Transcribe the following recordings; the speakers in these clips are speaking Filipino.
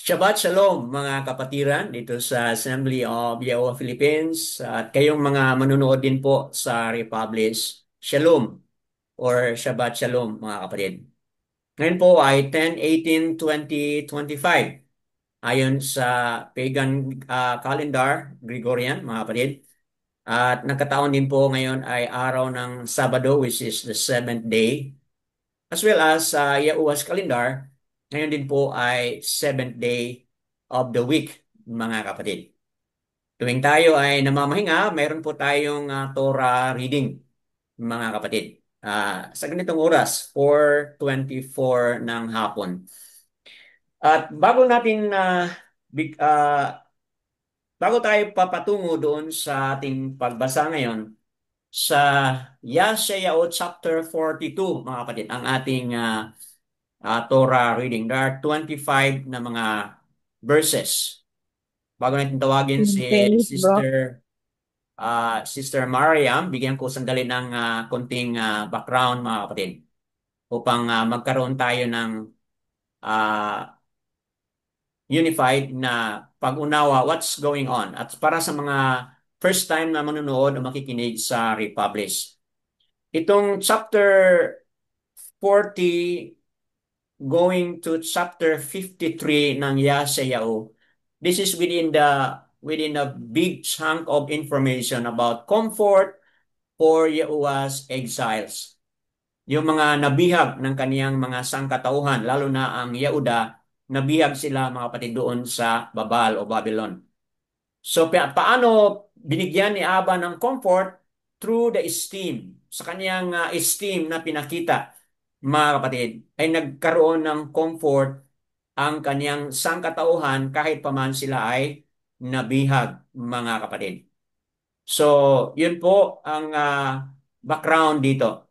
Shabbat Shalom mga kapatiran dito sa Assembly of Yahweh Philippines at kayong mga manunood din po sa Republish. Shalom or Shabbat Shalom mga kapatid. Ngayon po ay 10/18/2025 ayon sa pagan calendar Gregorian mga kapatid. At nagkataon din po ngayon ay araw ng Sabado which is the seventh day as well as sa Yahuwah's calendar, ngayon din po ay seventh day of the week, mga kapatid. Tuwing tayo ay namamahinga, mayroon po tayong Torah reading, mga kapatid. Sa ganitong oras, 4:24 ng hapon. At bago tayo papatungo doon sa ating pagbasa ngayon, sa Yeshayahu chapter 42, mga kapatid, ang ating Torah reading. There are 25 na mga verses. Bago natin tawagin si Okay, bro. Sister Mariam, bigyan ko sandali ng konting background mga kapatid upang magkaroon tayo ng ah, unified na pag-unawa what's going on. At para sa mga first time na manonood o makikinig sa Republish. Itong chapter 40 going to chapter 53 ng Yeshayahu, this is within a big chunk of information about comfort for Yahuwah's exiles. Yung mga nabihag ng kaniyang mga sangkatauhan, lalo na ang Yehuda, nabihag sila mga kapatid doon sa Babal o Babylon. So paano binigyan ni Abba ng comfort? Through the esteem. Sa kaniyang esteem na pinakita, mga kapatid, ay nagkaroon ng comfort ang kaniyang sangkatauhan kahit paman sila ay nabihag, mga kapatid. So, yun po ang background dito.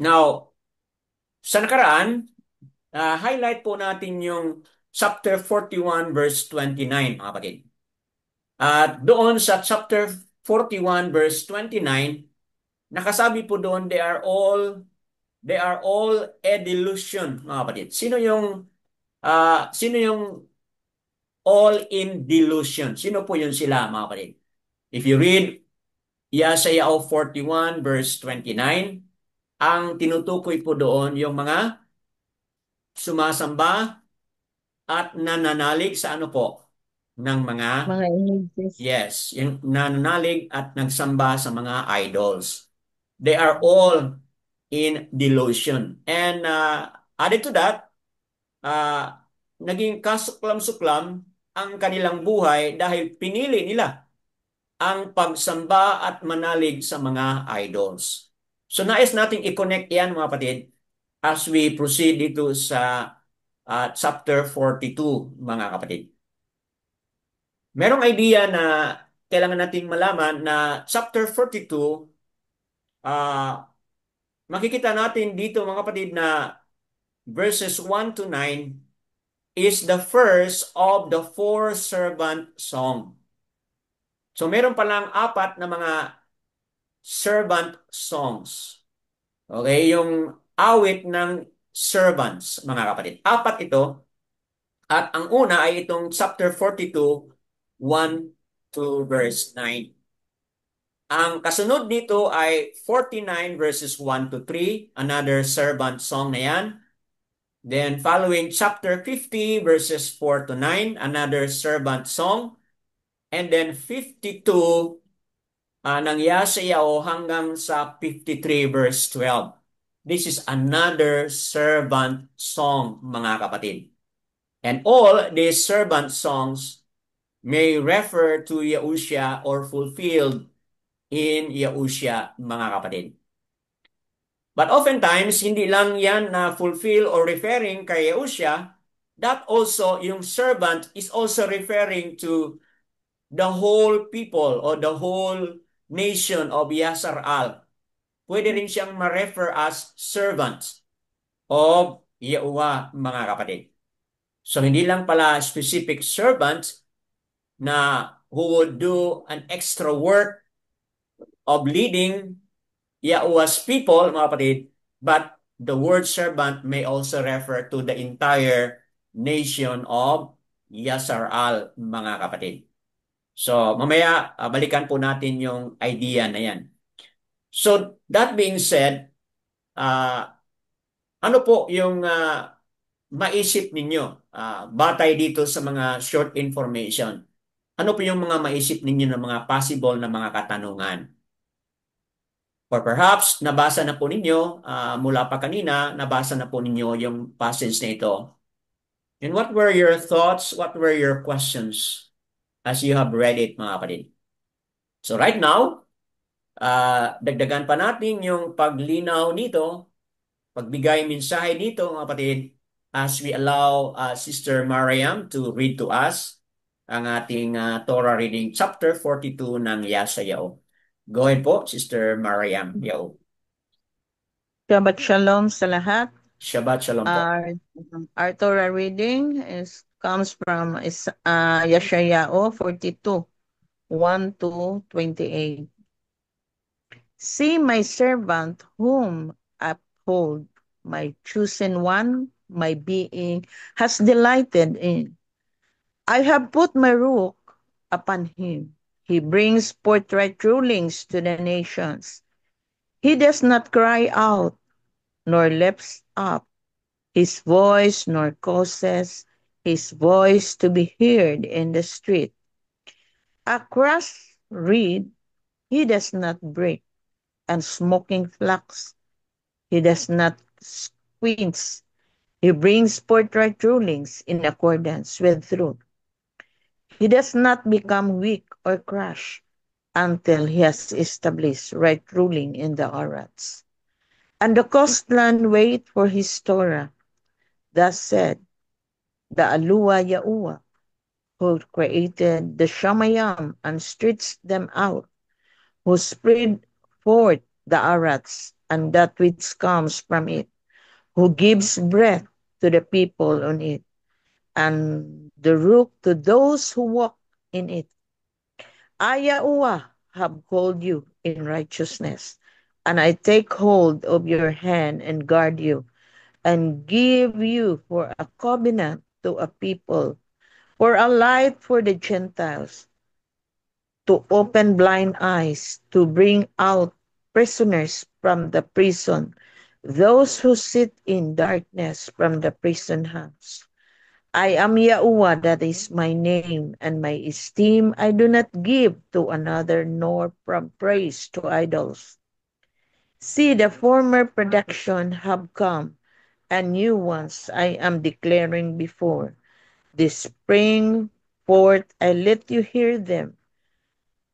Now, sa nakaraan, highlight po natin yung chapter 41 verse 29, mga kapatid. At doon sa chapter 41 verse 29, nakasabi po doon, they are all a delusion, mga kapatid. Sino yung all in delusion? Sino po yun sila, mga kapatid? If you read Isaiah 41 verse 29, ang tinutukoy po doon yung mga sumasamba at nananalig sa ano po? Ng mga, Mga images. yes, yung nananalig at nagsamba sa mga idols. They are all in delusion. And added to that, uh, naging kasuklam-suklam ang kanilang buhay dahil pinili nila ang pagsamba at manalig sa mga idols. So nais nating i-connect yan mga kapatid as we proceed dito sa chapter 42 mga kapatid. Merong idea na kailangan nating malaman na chapter 42, ah, makikita natin dito mga kapatid na verses 1 to 9 is the first of the four servant song. So meron palang apat na mga servant songs. Okay, yung awit ng servants, mga kapatid. Apat ito. At ang una ay itong chapter 42, 1 to verse 9. Ang kasunod nito ay 49 verses 1 to 3, another servant song na yan. Then following chapter 50 verses 4 to 9, another servant song. And then 52 ng Yeshayahu hanggang sa 53 verse 12. This is another servant song, mga kapatid. And all these servant songs may refer to Yahushua or fulfilled in Yahushua, mga kapatid. But oftentimes, hindi lang yan na fulfill or referring kay Yahushua, that also, yung servant is also referring to the whole people or the whole nation of Yasharal. Pwede rin siyang ma-refer as servants of Yahuwah, mga kapatid. So hindi lang pala specific servants na who would do an extra work of leading Yahuwah's people, mga kapatid, but the word servant may also refer to the entire nation of Yasar-al, mga kapatid. So, mamaya balikan po natin yung idea na yan. So, that being said, ah, ano po yung maisip ninyo batay dito sa mga short information? Ano po yung mga maisip ninyo ng mga possible na mga katanungan? Or perhaps, nabasa na po ninyo mula pa kanina, nabasa na po ninyo yung passage na ito. And what were your thoughts? What were your questions as you have read it, mga kapatid? So right now, dagdagan pa natin yung paglinaw nito, pagbigay mensahe dito, mga kapatid, as we allow Sister Mariam to read to us ang ating Torah reading, chapter 42 ng Yashayaw. Go ahead po, Sister Mariam. Yao. Shabbat Shalom sa lahat. Shabbat Shalom po. Our Torah reading comes from Yeshayahu 42, 1 to 28. See my servant whom I uphold, my chosen one, my being has delighted in. I have put my ruach upon him. He brings forthright rulings to the nations. He does not cry out, nor lifts up his voice, nor causes his voice to be heard in the street. A crushed reed he does not break, and smoking flax he does not squeeze. He brings forthright rulings in accordance with truth. He does not become weak or crash until he has established right ruling in the Arats. And the coastland wait for his Torah. Thus said the Alua Yaua, who created the Shamayam and stretched them out, who spread forth the Arats and that which comes from it, who gives breath to the people on it, and the rook to those who walk in it. I, Yahuwah, have called you in righteousness, and I take hold of your hand and guard you, and give you for a covenant to a people, for a light for the Gentiles, to open blind eyes, to bring out prisoners from the prison, those who sit in darkness from the prison house. I am Yahuwah, that is my name, and my esteem I do not give to another, nor from praise to idols. See, the former production have come, and new ones I am declaring before. This spring forth I let you hear them.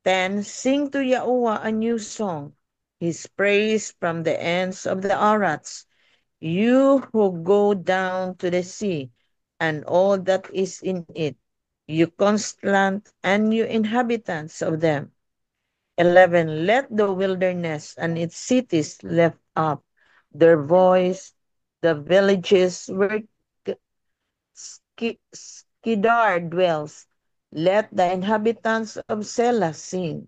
Then sing to Yahuwah a new song, his praise from the ends of the Arats, you who go down to the sea, and all that is in it, you constant and you inhabitants of them. 11. Let the wilderness and its cities lift up their voice, the villages where Kedar dwells. Let the inhabitants of Selah sing.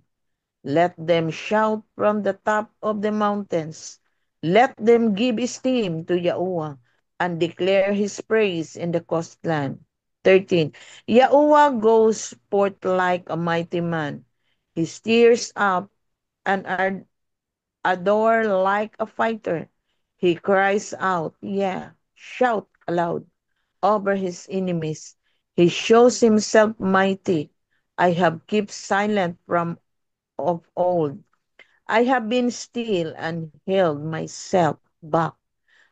Let them shout from the top of the mountains. Let them give esteem to Yahuwah and declare his praise in the coastland. 13. Yahuwah goes forth like a mighty man. He steers up and adore like a fighter. He cries out, yeah, shout aloud over his enemies. He shows himself mighty. I have kept silent from of old. I have been still and held myself back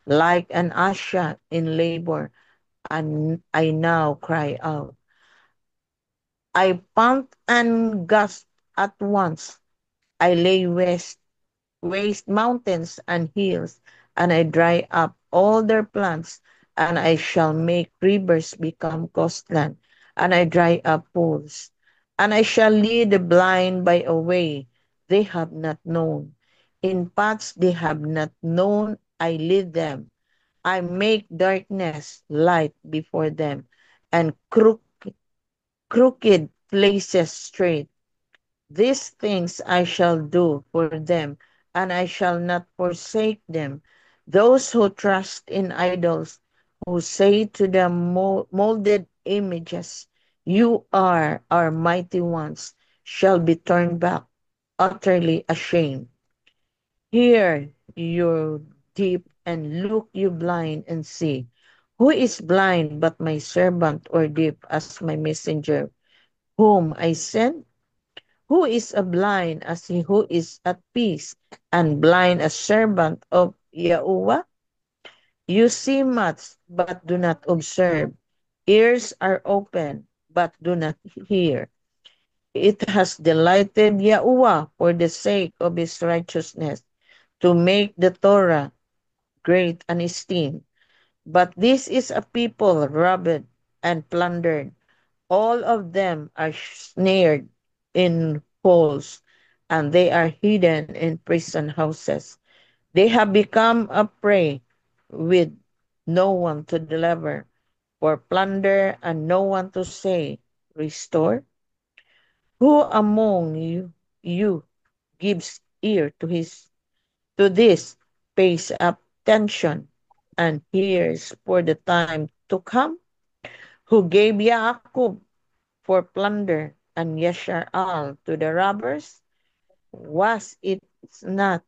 like an Asha in labor, and I now cry out. I pant and gasp at once. I lay waste mountains and hills, and I dry up all their plants, and I shall make rivers become coastland, and I dry up pools, and I shall lead the blind by a way they have not known. In paths they have not known, I lead them. I make darkness light before them, and crooked places straight. These things I shall do for them, and I shall not forsake them. Those who trust in idols, who say to the molded images. You are our mighty ones, shall be turned back, utterly ashamed. Hear you deep, and look you blind, and see. Who is blind but my servant, or deep as my messenger, whom I sent? Who is a blind as he who is at peace, and blind as servant of Yahuwah? You see much, but do not observe. Ears are open, but do not hear. It has delighted Yahuwah for the sake of his righteousness to make the Torah great and esteemed. But this is a people robbed and plundered. All of them are snared in holes, and they are hidden in prison houses. They have become a prey with no one to deliver, for plunder and no one to say, restore. Who among you gives ear to this, pays attention, and hears for the time to come? Who gave Yaakov for plunder and Yashar to the robbers? Was it not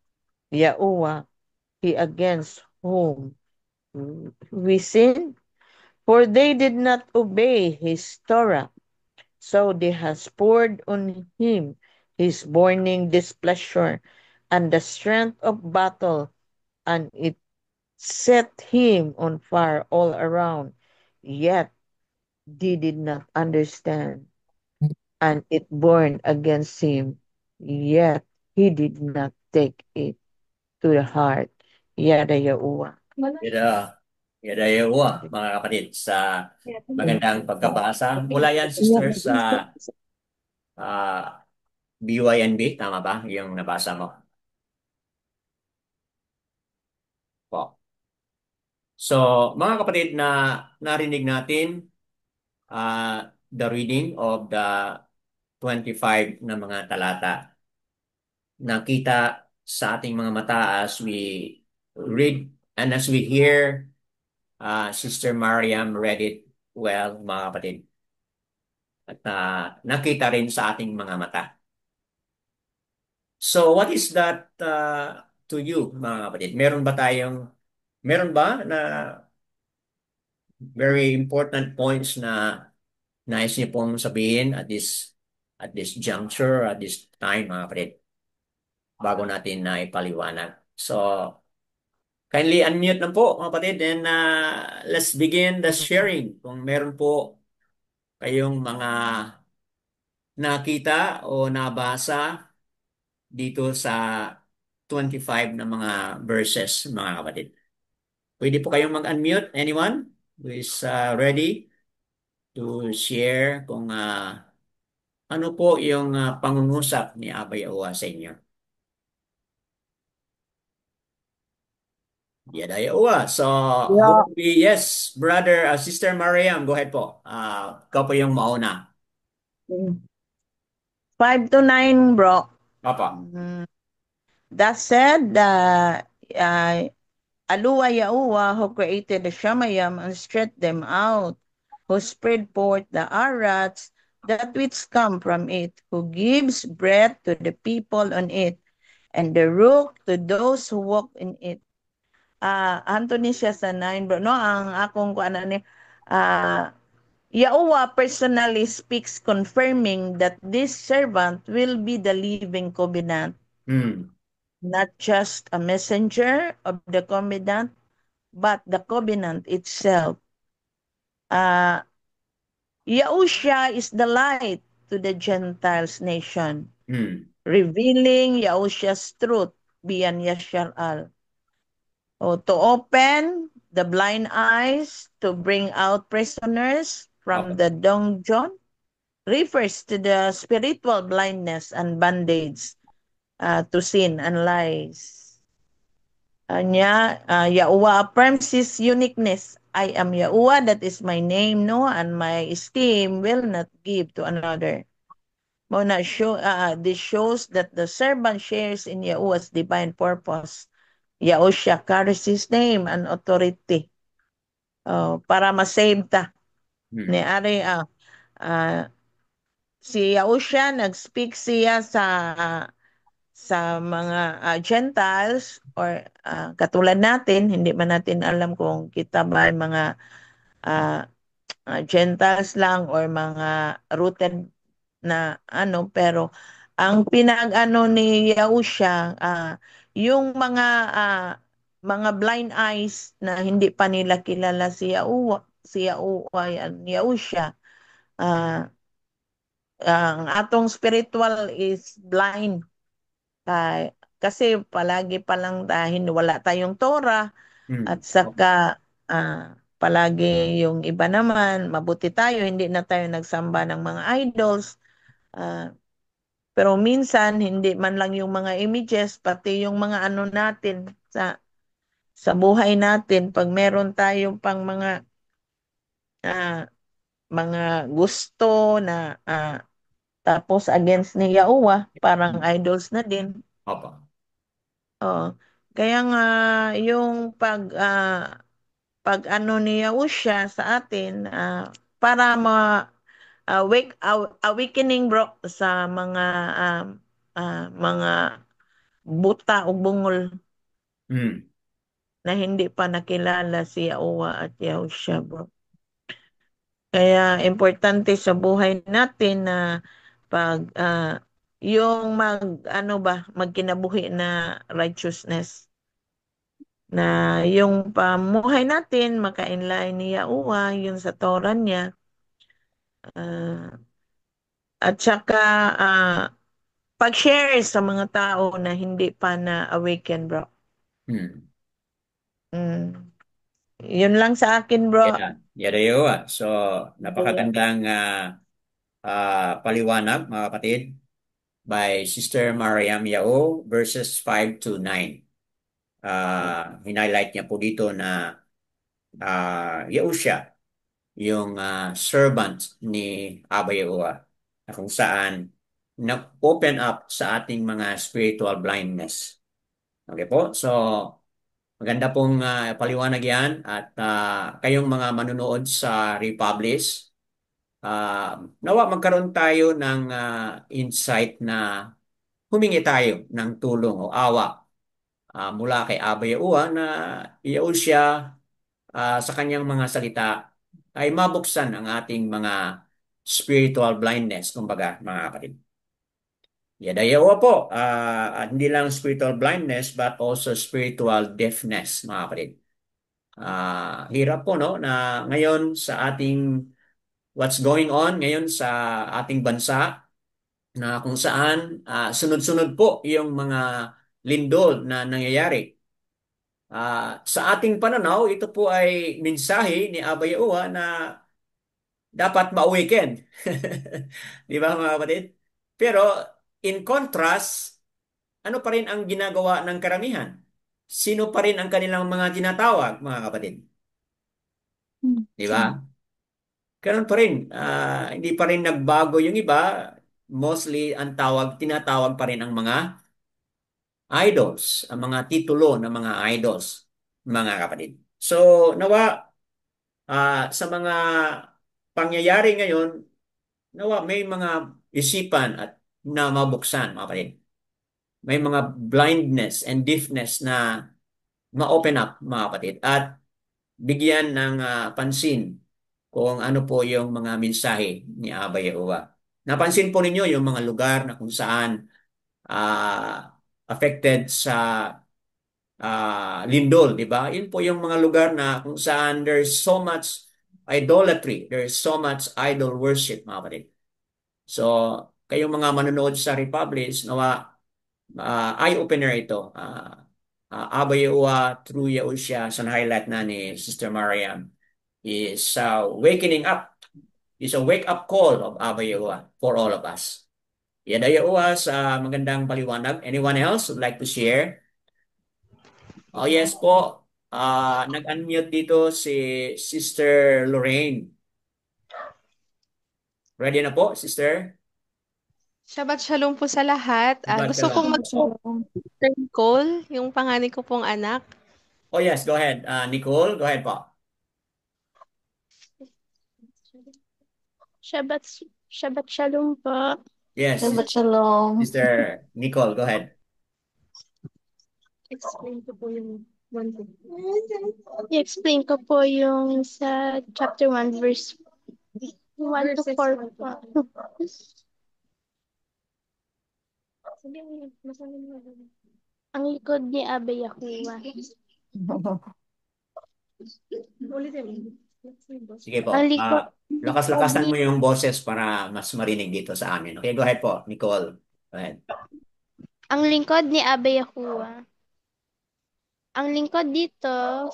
Yahuwah, he against whom we sinned? For they did not obey his Torah, so they has poured on him his burning displeasure and the strength of battle, and it set him on fire all around. Yet they did not understand, and it burned against him, yet he did not take it to the heart. Yada Yahuwah. Yada, yada yawa, mga kapatid, sa magandang pagkabasa. Mula yan, sister, sa ah, BYNB, tama ba yung nabasa mo? Po. So, mga kapatid, na narinig natin the reading of the 25 na mga talata. Nakita sa ating mga mata as we read and as we hear Sister Mariam read it well, mga kapatid. At nakita rin sa ating mga mata. So, what is that to you, mga kapatid? Meron ba na very important points na nais niyo pong sabihin at this juncture, at this time, mga kapatid, bago natin na ipaliwanag. So, kindly unmute na po, mga kapatid, and let's begin the sharing. Kung meron po kayong mga nakita o nabasa dito sa 25 na mga verses, mga kapatid. Pwede po kayong mag-unmute. Anyone who is ready to share kung ano po yung pangungusap ni Abay Awa sa inyo? Yaday Awa. So, who Yeah. will be, yes, brother, sister Mariam, go ahead po. Ikaw po yung mauna. 5 to 9, bro. Papa. Mhm. That said, Aluwa Yahuwah, who created the Shamayam and stretched them out, who spread forth the Arats, that which come from it, who gives breath to the people on it, and the rook to those who walk in it. Anthony siya sa 9, bro. No, ang akong kuan ni Yahuwah personally speaks confirming that this servant will be the living covenant, Hmm. not just a messenger of the covenant, but the covenant itself. Uh, Yahusha is the light to the Gentiles nation, Hmm. revealing Yahusha's truth beyond Yashar al. To open the blind eyes, to bring out prisoners from Papa. the dungeon, refers to the spiritual blindness and bondage to sin and lies. Yahuwah affirms his uniqueness. I am Yahuwah, that is my name, no, and my esteem will not give to another. This shows that the servant shares in Yahuwah's divine purpose. Yahusha carries his name and authority para masave ta. Ni Mm. Ari, ah, si Yausha, nag-speak siya sa mga Gentiles or katulad natin, hindi man natin alam kung kita ba ay mga ah, Gentiles lang or mga rooted na ano, pero ang pinag-ano ni Yahusha, yung mga blind eyes na hindi pa nila kilala Yahusha, ah, ang atong spiritual is blind. Kasi palagi pa lang dahil wala tayong Torah at Mm. Opo. saka palagi yung iba naman, mabuti tayo, hindi na tayo nagsamba ng mga idols. Ah, pero minsan, hindi man lang yung mga images, pati yung mga ano natin sa buhay natin, pag meron tayong pang ah, mga gusto na tapos against ni Yahuwah, parang Mm. idols na din. Opo. Oo. Kaya nga yung pag ano ni Yahusha sa atin, para awakening bro sa mga buta o bungol Mm. na hindi pa nakilala si Yahuwah at Yahusha bro. Kaya importante sa buhay natin na pag yung ano ba magkinabuhi na righteousness, na yung pamuhay natin makainlain ni Yahuwah yun sa Torah niya, ah, at saka pag-share sa mga tao na hindi pa na-awaken bro. Mm. Mm. Yun lang sa akin bro. Yeah. Yada yo. So, napakagandang paliwanag, mga kapatid, by Sister Mariam Yao, verses 5 to 9. Hinighlight niya po dito na Yahusha, yung servant ni Abba Yahuwah, na kung saan nag-open up sa ating mga spiritual blindness. Okay po? So, maganda pong paliwanag yan at kayong mga manunood sa Republish, nawa magkaroon tayo ng insight na humingi tayo ng tulong o awa mula kay Abba Yahuwah na iyaw siya sa kanyang mga salita ay mabuksan ang ating mga spiritual blindness, kumbaga, mga kapatid. Yadayawa po, at hindi lang spiritual blindness but also spiritual deafness, mga kapatid. Hirap po, no, na ngayon sa ating what's going on ngayon sa ating bansa, na kung saan sunod-sunod po yung mga lindol na nangyayari. Sa ating pananaw, ito po ay mensahe ni Abba Yahuwah na dapat ma-awaken. Di ba, mga kapatid? Pero in contrast, ano pa rin ang ginagawa ng karamihan? Sino pa rin ang kanilang mga tinatawag, mga kapatid? Di ba? Ganun pa rin. Hindi pa rin nagbago yung iba. Mostly, tinatawag pa rin ang mga idols, ang mga titulo ng mga idols, mga kapatid. So, nawa, sa mga pangyayari ngayon, nawa may mga isipan at na mabuksan, mga kapatid. May mga blindness and deafness na ma-open up, mga kapatid. At bigyan ng pansin kung ano po yung mga mensahe ni Abba Yahuwah. Napansin po ninyo yung mga lugar na kung saan affected sa lindol, di ba? Yun po yung mga lugar na kung saan there's so much idolatry, there's so much idol worship, mga kapatid. So, kayong mga manonood sa Republic, nawa eye-opener ito. Abba Yahuwah through Yahusha sa highlight na ni Sister Mariam is wakening up. Is a wake-up call of Abba Yahuwah for all of us. Yada Yahuwah sa magandang paliwanag. Anyone else would like to share? Oh yes po. Nag-unmute dito si Sister Lorraine. Ready na po, Sister? Shabbat shalom po sa lahat. Shabbat Gusto kong shalom. mag-turn call, yung panganay ko pong anak. Oh yes, go ahead. Nicole, go ahead po. Shabbat, Shabbat Shalom po. Yes, Shabbat Shalom. Sister Nicole, go ahead. I-explain ko po yung sa chapter 1, verse 1 to 4 po. Ang likod ni Abba Yahuwah. Sige po. Ang likod Lakas-lakasan mo yung boses para mas marinig dito sa amin. Okay, go ahead po, Nicole. Go ahead. ang lingkod ni Abba Yahuwah. Ang lingkod dito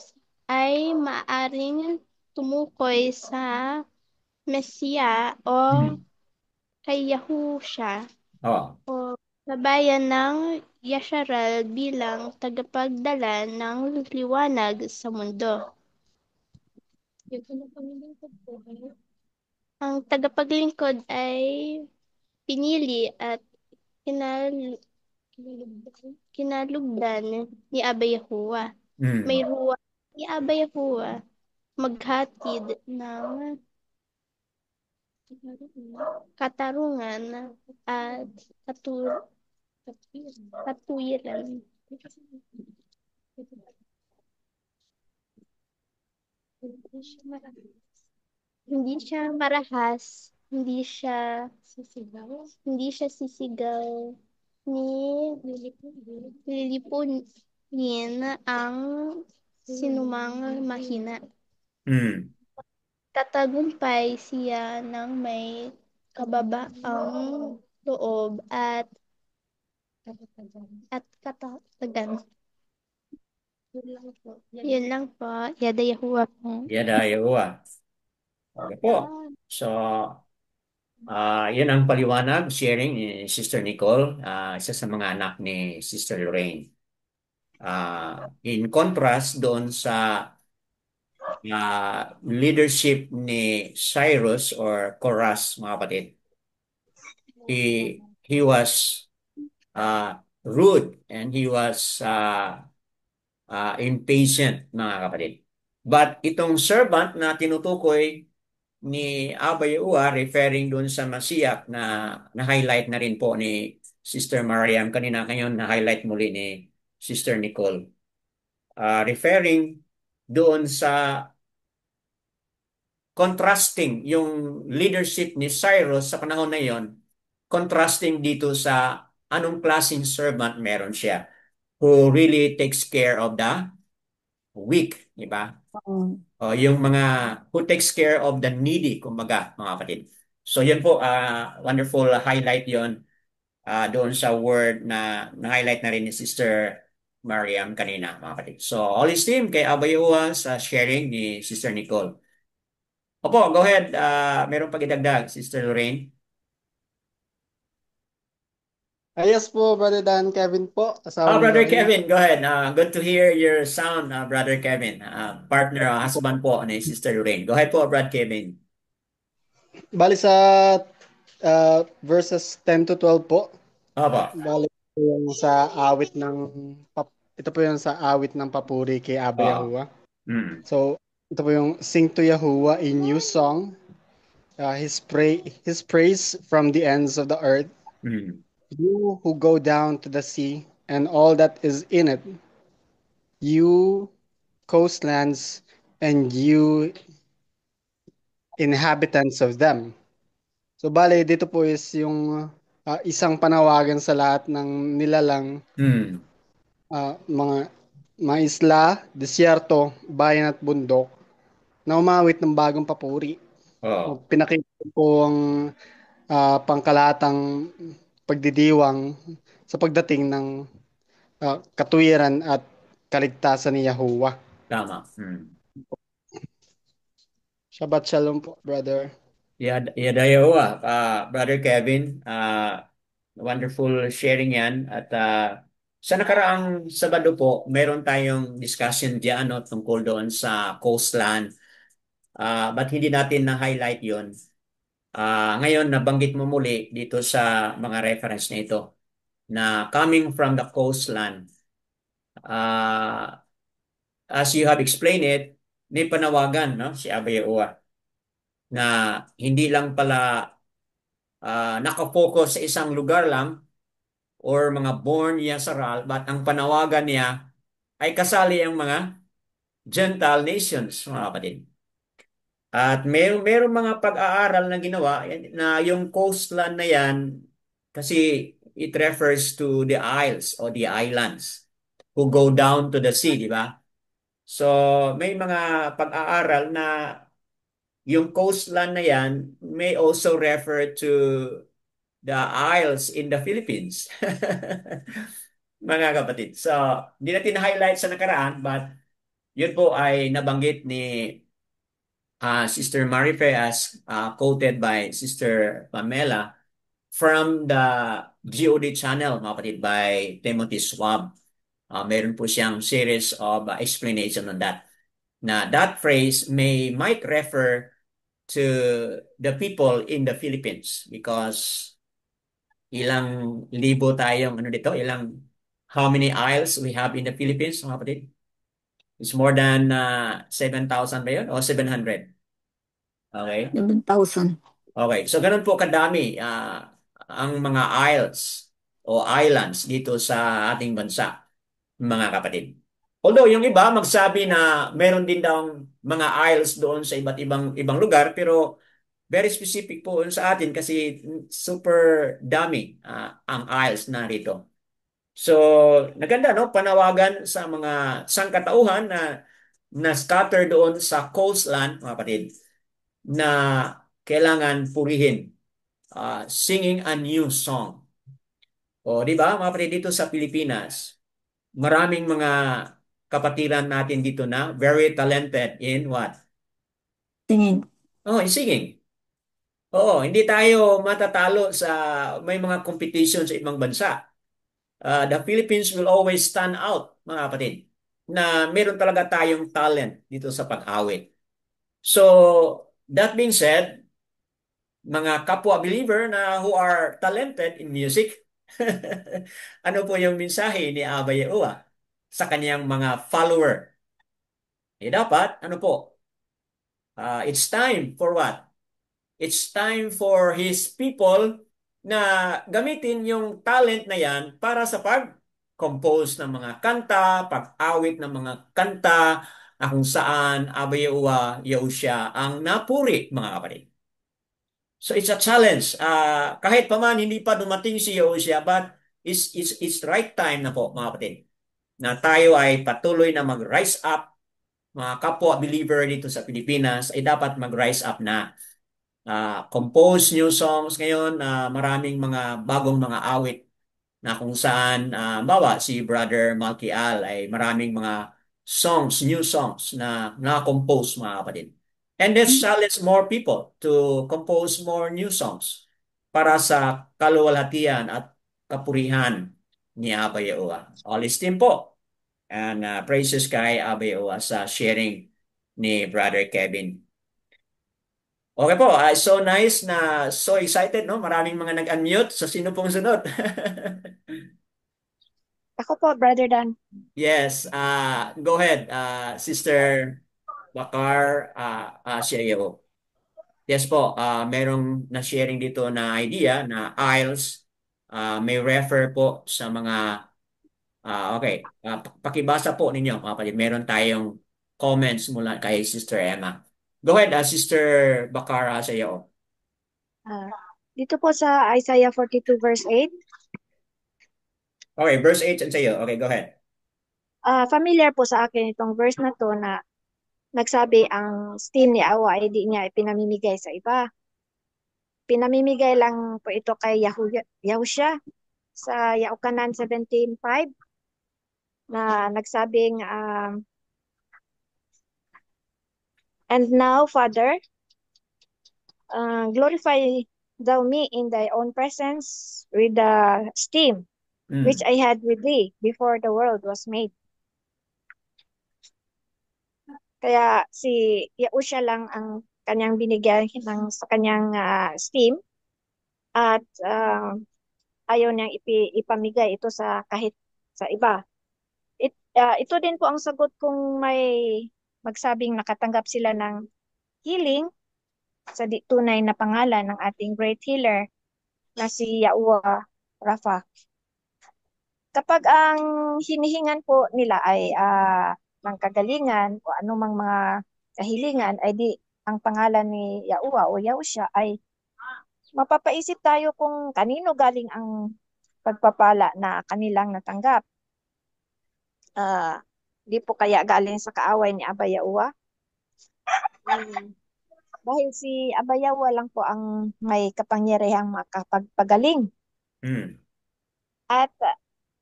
ay maaring tumukoy sa Mesiya o Hmm. kay Yahusha Oh. o sa bayan ng Yasharal bilang tagapagdala ng liwanag sa mundo. Ang tagapaglingkod ay pinili at kinalugdan ni Abba Yahuwah. Hmm. May ruwa ni Abba Yahuwah maghatid ng katarungan at katuwiran. Hindi siya marahas, hindi siya sisigaw, ni lilipunin ang sinumang mahina. Hmm. Tatagumpay siya ng may kababaang loob at katatagan. Yun lang po. Yada Yahuwah po. Yada Yahuwah. Okay po. So, yun ang paliwanag, sharing ni Sister Nicole, isa sa mga anak ni Sister Lorraine. In contrast doon sa leadership ni Cyrus or Koras, mga kapatid, he was rude and he was impatient, mga kapatid. But itong servant na tinutukoy ni Abba Yahuwah, referring doon sa Masiyak na highlight na rin po ni Sister Mariam kanina, ngayon na-highlight muli ni Sister Nicole. Referring doon sa contrasting yung leadership ni Cyrus sa panahon na yon, contrasting dito sa anong klaseng servant meron siya who really takes care of the weak, di ba? O yung mga who takes care of the needy, kumbaga, mga kapatid. So yun po, wonderful highlight yon doon sa word na-highlight na rin ni Sister Mariam kanina, mga kapatid. So all esteem kay Abba Yahuwah sa sharing ni Sister Nicole. Opo, go ahead. Meron pag idagdag, Sister Lorraine. Yes po, Brother Dan, Kevin po. Asawa ni Brother Lorraine. Kevin, go ahead. Good to hear your sound, Brother Kevin. Partner, husband po ni Sister Lorraine. Go ahead po, Brother Kevin. Bali sa verses 10 to 12 po. Opo. Bali po yung sa awit ng ito po yung sa awit ng papuri kay Abba Yahuwah. Mm. So, ito po yung Sing to Yahuwah, a new song. His praise from the ends of the earth. Mm. You who go down to the sea and all that is in it. You coastlands and you inhabitants of them. So bale dito po is yung isang panawagan sa lahat ng nilalang Mm. mga isla, disyerto, bayan at bundok na umawit ng bagong papuri. Oh. Pinakita po ang pangkalatang pagdidiwang sa pagdating ng katuwiran at kaligtasan ni Yahuwah. Tama. Mm. Shabbat Shalom po, brother. Yada Yahuwah. Brother Kevin, wonderful sharing yan. At sa nakaraang Sabado po, meron tayong discussion diyan tungkol doon sa coastland. But hindi natin na-highlight yon. Ngayon, nabanggit mo muli dito sa mga reference na ito na coming from the coastland. As you have explained it, may panawagan, no? Si Abba Yahuwah na hindi lang pala nakafocus sa isang lugar lang or mga born Yisrael, but ang panawagan niya ay kasali ang mga Gentile nations, mga kapatid. At mayroong mga pag-aaral na ginawa na yung coastland na yan, kasi it refers to the isles or the islands who go down to the sea, di ba? So, may mga pag-aaral na yung coastland na yan may also refer to the isles in the Philippines. Mga kapatid. So, hindi natin highlight sa nakaraan, but yun po ay nabanggit ni Sister Marife as quoted by Sister Pamela from the GOD channel, mga kapatid, by Timothy Schwab. Meron po siyang series of explanation on that. Na that phrase might refer to the people in the Philippines because ilang libo tayong ano dito, how many isles we have in the Philippines, mga kapatid? It's more than 7,000 ba yun? O 700? Okay. 11,000. Okay. So, ganun po kadami ang mga isles o islands dito sa ating bansa, mga kapatid. Although yung iba magsabi na meron din daw mga isles doon sa iba't ibang lugar, pero very specific po sa atin kasi super dami ang isles na rito. So, naganda no, panawagan sa mga sangkatauhan na scatter doon sa coastland, mga kapatid, na kailangan purihin, singing a new song. O, di ba, mga kapatid, dito sa Pilipinas, maraming mga kapatiran natin dito na very talented in what? Tingin. Oh, in singing. Oo, hindi tayo matatalo sa may mga competition sa ibang bansa. The Philippines will always stand out, mga kapatid, na meron talaga tayong talent dito sa pag-awit. So, that being said, mga kapwa believer na who are talented in music, ano po yung mensahe ni Abba Yehowa sa kanyang mga follower? Dapat, ano po? It's time for what? It's time for His people na gamitin yung talent na yan para sa pag-compose ng mga kanta, pag-awit ng mga kanta, na kung saan Abba Yahushua ang napuri, mga kapatid. So it's a challenge. Kahit pa man hindi pa dumating si Yahushua, but it's right time na po, mga kapatid, na tayo ay patuloy na mag-rise up, mga kapwa believer dito sa Pilipinas ay dapat mag-rise up na. Compose new songs ngayon, maraming mga bagong mga awit na kung saan bawa si Brother Malky Al ay maraming mga songs, new songs na na-compose, mga kapatid. And let's challenge more people to compose more new songs para sa kaluwalhatian at kapurihan ni Abba Yahuwah. All esteem po and praises kay Abba Yahuwah sa sharing ni Brother Kevin. Okay po, so nice na so excited, no? Maraming mga nag-unmute. So sino pong sunod? Ako po, Brother Dan. Yes, go ahead, Sister Bakar Sheo. Yes po, merong na-sharing dito na idea na IELTS may refer po sa mga, okay, pakibasa po ninyo, mga kapatid. Meron tayong comments mula kay Sister Emma. Go ahead, Sister Bakar Sheo. Dito po sa Isaiah 42 verse 8. Okay, verse 8 and sa'yo. Okay, go ahead. Familiar po sa akin itong verse na to na nagsabi ang steam ni Awa ay di niya ipinamimigay sa iba. Pinamimigay lang po ito kay Yahushua sa Yaukanan 17:5 na nagsabing and now, Father, glorify thou me in thy own presence with the steam which I had with thee before the world was made. Kaya si Yahushua lang ang kanyang binigyan sa kanyang steam at ayaw niyang ipamigay ito sa kahit sa iba. Ito din po ang sagot kung may magsabing nakatanggap sila ng healing sa di tunay na pangalan ng ating great healer na si Yahuwah Rapha. Kapag ang hinihingan po nila ay ng kagalingan o anumang mga kahilingan, ay di ang pangalan ni Yahuwah o Yahusha, ay mapapaisip tayo kung kanino galing ang pagpapala na kanilang natanggap. Di po kaya galing sa kaaway ni Aba Yahuwah? Dahil si Aba Yahuwah lang po ang may kapangyarihang makapagpagaling Hmm. at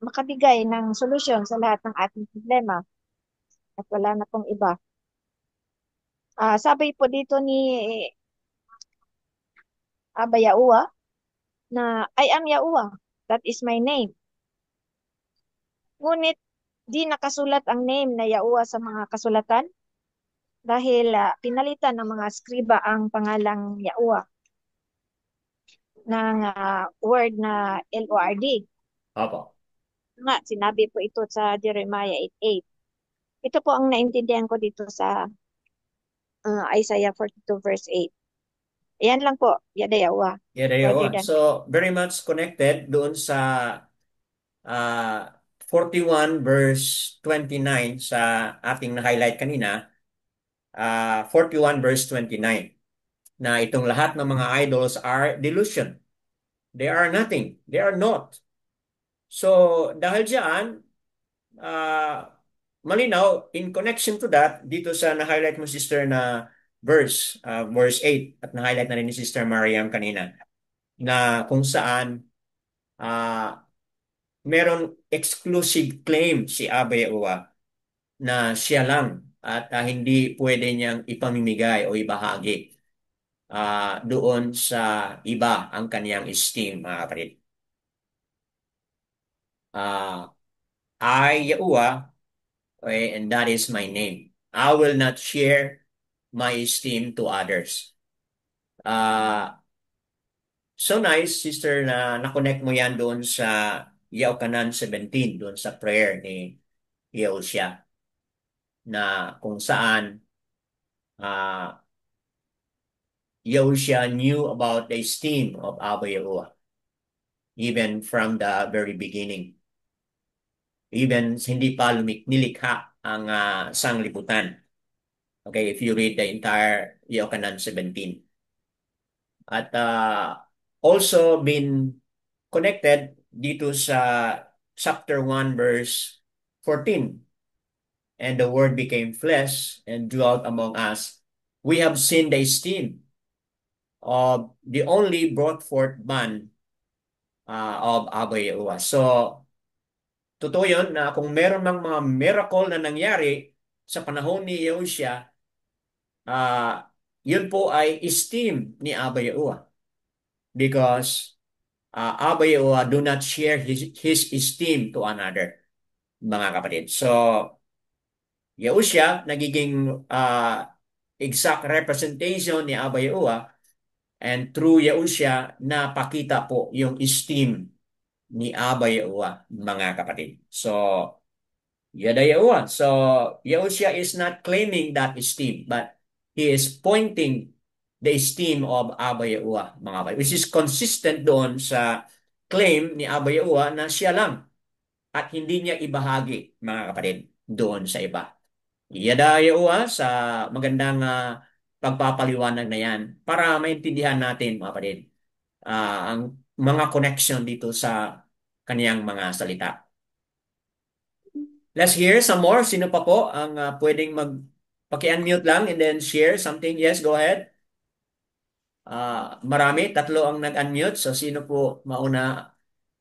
makabigay ng solusyon sa lahat ng ating problema. At wala na pong iba. Sabi po dito ni Aba Yahuwah na I am Yahuwah, that is my name. Ngunit di nakasulat ang name na Yahuwah sa mga kasulatan dahil pinalitan ng mga skriba ang pangalang Yahuwah ng word na Lord. Opo. Nga, sinabi po ito sa Jeremiah 8:8. Ito po ang naintindihan ko dito sa Isaiah 42 verse 8. Ayan lang po, Yada Yahuwah. Brother Dan. So, very much connected doon sa 41 verse 29 sa ating na-highlight kanina. 41 verse 29 na itong lahat ng mga idols are delusion. They are nothing. They are not. So, dahil diyan, malinaw, in connection to that, dito sa na-highlight mo, sister, na verse 8, at na-highlight na rin ni Sister Mariam kanina, na kung saan meron exclusive claim si Aba Yahuwah na siya lang at hindi pwede niyang ipamimigay o ibahagi doon sa iba ang kaniyang esteem, mga kapatid. I, Yahuwah, okay, and that is my name. I will not share my esteem to others. So nice, sister, na na-connect mo yan doon sa Yaokanan 17, doon sa prayer ni Yehoshua, na kung saan Yehoshua knew about the esteem of Abba Yahuwah, even from the very beginning. Even hindi pa nilikha ang sanglibutan. Okay, if you read the entire Yohanan 17. At also been connected dito sa chapter 1 verse 14. And the word became flesh and dwelt among us. We have seen the esteem of the only brought forth man of Abba Yahuwah. So, totoo yun na kung meron mang mga miracle na nangyari sa panahon ni Yahushua, yun po ay esteem ni Abba Yahuwah. Because Abba Yahuwah do not share his esteem to another, mga kapatid. So, Yahushua nagiging exact representation ni Abba Yahuwah, and through Yahushua napakita po yung esteem ni Abba Yahuwah, mga kapatid. So, Yada Yahuwah. So, Yahushua is not claiming that esteem, but he is pointing the esteem of Abba Yahuwah, mga kapatid, which is consistent doon sa claim ni Abba Yahuwah na siya lang at hindi niya ibahagi, mga kapatid, doon sa iba. Yada Yahuwah sa magandang pagpapaliwanag na yan para maintindihan natin, mga kapatid, ang mga connection dito sa kaniyang mga salita. Let's hear some more. Sino pa po ang pwedeng paki-unmute lang and then share something? Yes, go ahead. Marami, 3 ang nag-unmute. So, sino po mauna?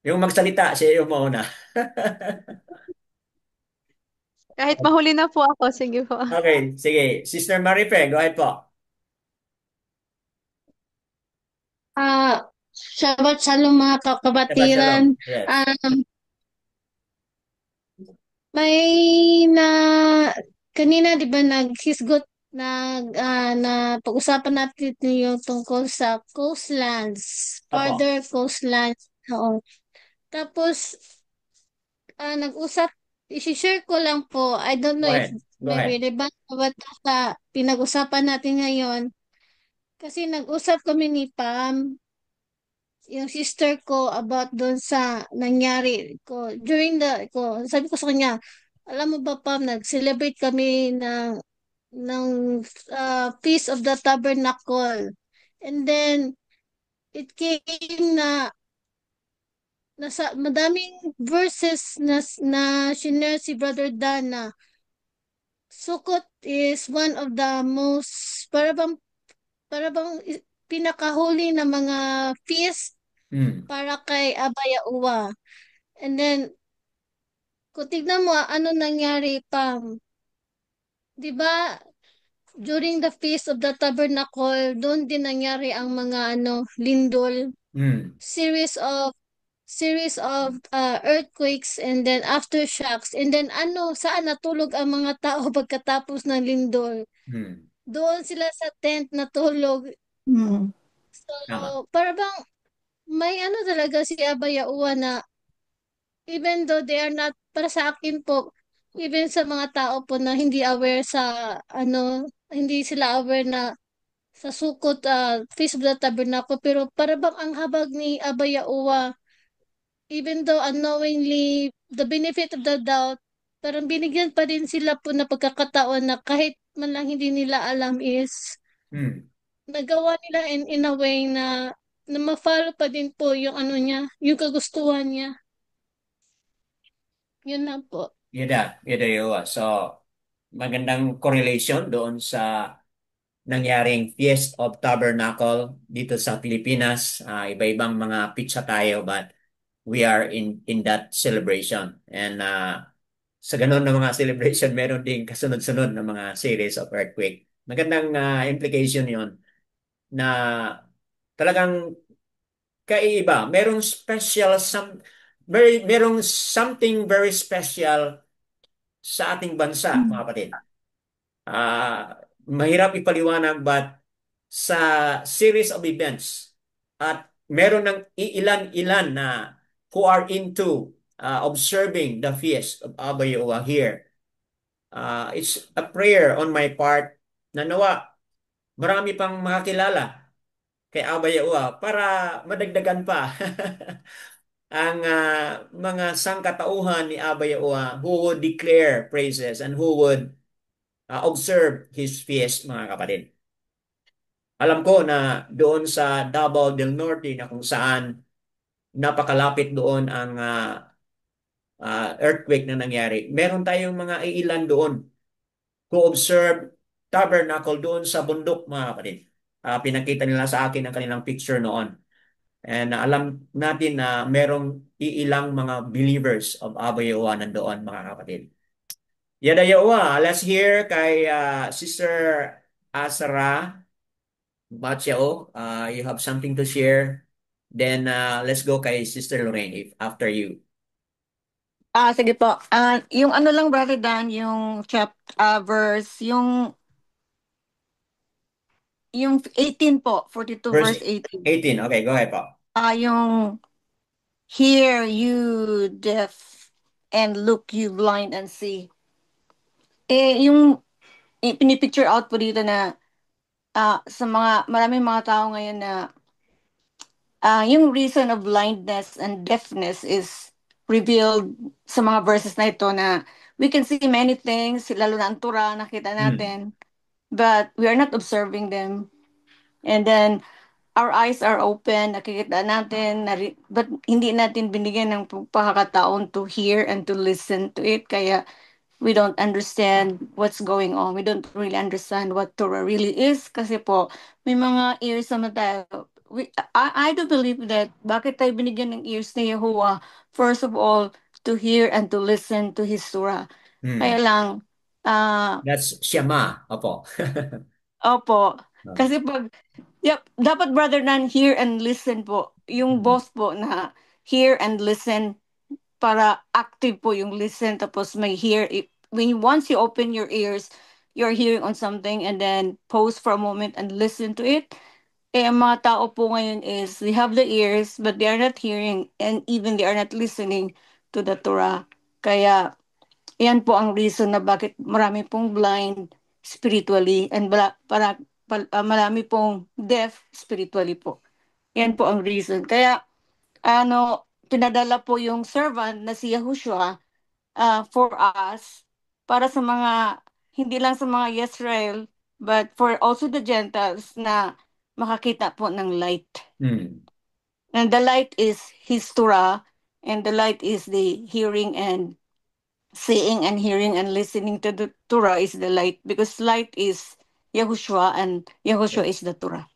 Yung magsalita, siya yung mauna. Kahit mahuli na po ako, sige po. Okay, sige. Sister Marife, go ahead po. Shabbat Shalom mga Shabbat kabatiran. Shalom. Yes. May kanina di ba naghisgot na pag-usapan natin yung tungkol sa coastlands, Apo. further coastlands. Oo. Tapos nag-usap, i-share ko lang po. I don't Go know if ahead. Go may ahead. relevant ba ito sa pinag-usapan natin ngayon. Kasi nag-usap kami ni Pam, yung sister ko, about doon sa nangyari ko. Sabi ko sa kanya, alam mo ba Pam, nag-celebrate kami ng Feast of the Tabernacle. And then, it came na nasa madaming verses na shinare si Brother Dan na Sukkot is one of the most pinakahuli na mga feast Mm. para kay Abaya Uwa. And then kung tignan mo ano nangyari Pam, 'di ba? During the Feast of the Tabernacle, doon din nangyari ang mga lindol, Mm. series of earthquakes and then aftershocks, and then saan natulog ang mga tao pagkatapos ng lindol? Mm. Doon sila sa tent natulog. Mm. Tama. So para bang may talaga si Abaya Uwa na even though they are not, para sa akin po, even sa mga tao po na hindi aware sa hindi sila aware na sa Sukot, Feast of the Tabernacle, pero para bang ang habag ni Abaya Uwa, even though unknowingly, the benefit of the doubt, parang binigyan pa din sila po na pagkakataon na kahit man lang hindi nila alam is, Mm. nagawa nila in a way na ma-follow pa din po yung niya, yung kagustuhan niya. Yun lang po. Yun yun. So, magandang correlation doon sa nangyaring Feast of Tabernacle dito sa Pilipinas. Iba-ibang mga pizza tayo, but we are in that celebration. And sa ganun na mga celebration, meron ding kasunod-sunod na mga series of earthquake. Magandang implication yon na talagang kaiba. Merong something very special sa ating bansa, mga kapatid. Mahirap ipaliwanag, but sa series of events at meron ng iilan-ilan na who are into observing the feast of Abayoa here. It's a prayer on my part na nawa marami pang makakilala kay Abayoa para madagdagan pa ang mga sangkatauhan ni Abayoa who would declare praises and who would observe his feast, mga kapatid. Alam ko na doon sa Davao del Norte na kung saan napakalapit doon ang earthquake na nangyari, meron tayong mga iilan doon who observe tabernacle doon sa bundok, mga kapatid. Pinakita nila sa akin ang kanilang picture noon. And alam natin na merong iilang mga believers of Abayoa nandoon, mga kapatid. Yadayoa, let's hear kay Sister Asara Bachao. You have something to share. Then let's go kay Sister Lorraine if after you. Sige po. Yung ano lang, Brother Dan, yung verse, yung 18 po, 42 Verse verse 18. 18. Okay, go ahead po. Yung hear you deaf and look you blind and see. Yung pinipicture out po dito na sa maraming mga tao ngayon na yung reason of blindness and deafness is revealed sa mga verses na ito na we can see many things, lalo na ang Torah, nakita natin, but we are not observing them. And then, our eyes are open, nakikita natin, but hindi natin binigyan ng pagkakataon to hear and to listen to it. Kaya, we don't understand what's going on. We don't really understand what Torah really is. Kasi po, may mga ears naman tayo. I do believe that bakit tayo binigyan ng ears ni Yahuwah, first of all, to hear and to listen to His Torah. Kaya lang, That's Shema. Opo. opo. Kasi dapat Brother Nan, hear and listen po. Yung both po na hear and listen, para active po yung listen, tapos may hear. Once you open your ears, you're hearing on something, and then pause for a moment and listen to it. Ang mga tao po ngayon is, they have the ears, but they are not hearing, and even they are not listening to the Torah. Kaya, yan po ang reason na bakit marami pong blind spiritually, and para marami pong deaf spiritually po. Yan po ang reason. Kaya pinadala po yung servant na si Yahushua for us, para sa mga, hindi lang sa mga Israel, but for also the Gentiles na makakita po ng light. And the light is His Torah, and the light is the hearing and seeing and hearing and listening to the Torah is the light, because light is Yahushua and Yahushua is the Torah.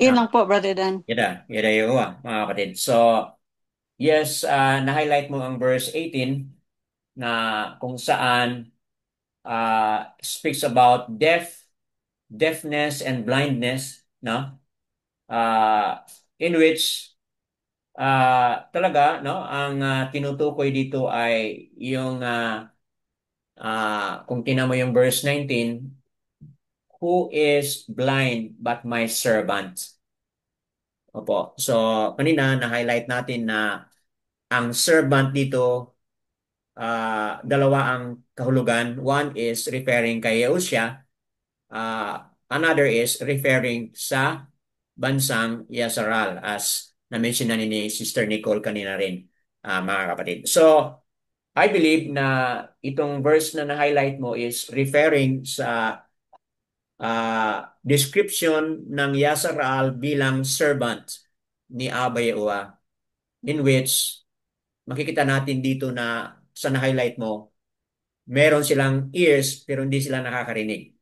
Yun lang po, Brother Dan. Yada yung mga kapatid. So, yes, na-highlight mo ang verse 18 na kung saan speaks about deafness and blindness, no? In which talaga, no, ang tinutukoy dito ay yung kung tingnan mo yung verse 19, who is blind but my servant? Opo. So, kanina na-highlight natin na ang servant dito, dalawa ang kahulugan. One is referring kay Yehusha. Another is referring sa bansang Yasaral, as na-mention na ni Sister Nicole kanina rin, mga kapatid. So, I believe na itong verse na na-highlight mo is referring sa description ng Yasaral bilang servant ni Abba Yahuwah, in which makikita natin dito na sa na-highlight mo, meron silang ears pero hindi sila nakakarinig.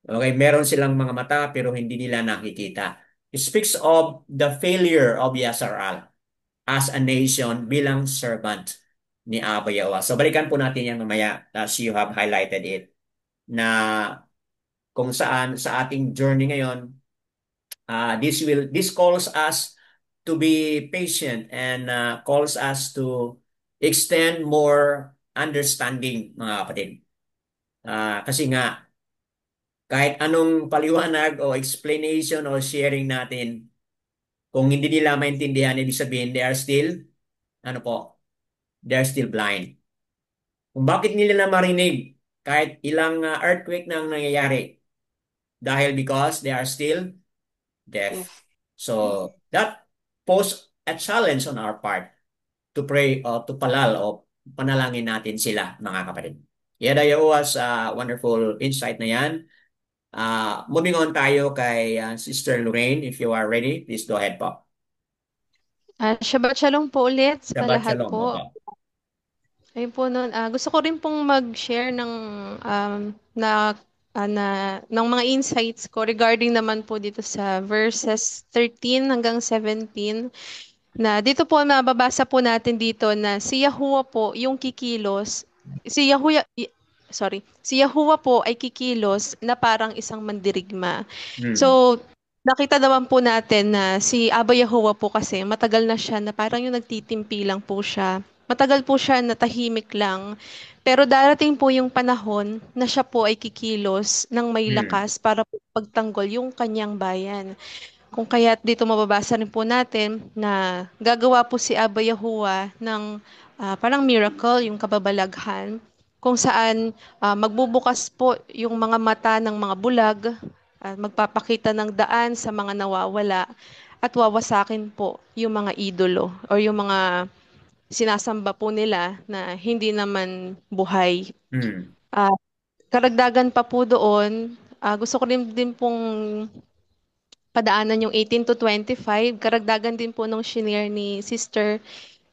Okay, meron silang mga mata pero hindi nila nakikita. It speaks of the failure of Yasharal as a nation bilang servant ni Abba Yahuwah. So balikan po natin yan mamaya as you have highlighted it, na kung saan sa ating journey ngayon, this calls us to be patient and calls us to extend more understanding, mga kapatid. Kasi nga, kahit anong paliwanag o explanation o sharing natin, kung hindi nila maintindihan, ibig sabihin, they are still, they are still blind. Kung bakit nila na marinig kahit ilang earthquake na ang nangyayari, dahil because they are still deaf. So, that pose a challenge on our part to pray o to palal o panalangin natin sila, mga kapatid. Yada Yahuwah's wonderful insight na yan. Moving on tayo kay Sister Lorraine. If you are ready, please go ahead po. Shabbat Shalom po ulit sa Shabbat lahat Shalom. po. Opo. Ayun po nun. Gusto ko rin pong mag-share ng ng mga insights ko regarding naman po dito sa verses 13 hanggang 17, na dito po mababasa po natin dito na si Yahuwah po yung kikilos, si Yahuwah po ay kikilos na parang isang mandirigma. So, nakita naman po natin na si Abba Yahuwah po kasi matagal na siya na parang yung nagtitimpi lang po siya. Matagal po siya na tahimik lang. Pero darating po yung panahon na siya po ay kikilos ng may lakas para po pagtanggol yung kanyang bayan. Kung kaya't dito mababasa rin po natin na gagawa po si Abba Yahuwah ng parang miracle, yung kababalaghan, kung saan magbubukas po yung mga mata ng mga bulag, magpapakita ng daan sa mga nawawala, at wawasakin po yung mga idolo or yung mga sinasamba po nila na hindi naman buhay. Karagdagan pa po doon, gusto ko rin din pong padaanan yung 18 to 25. Karagdagan din po nung shinare ni Sister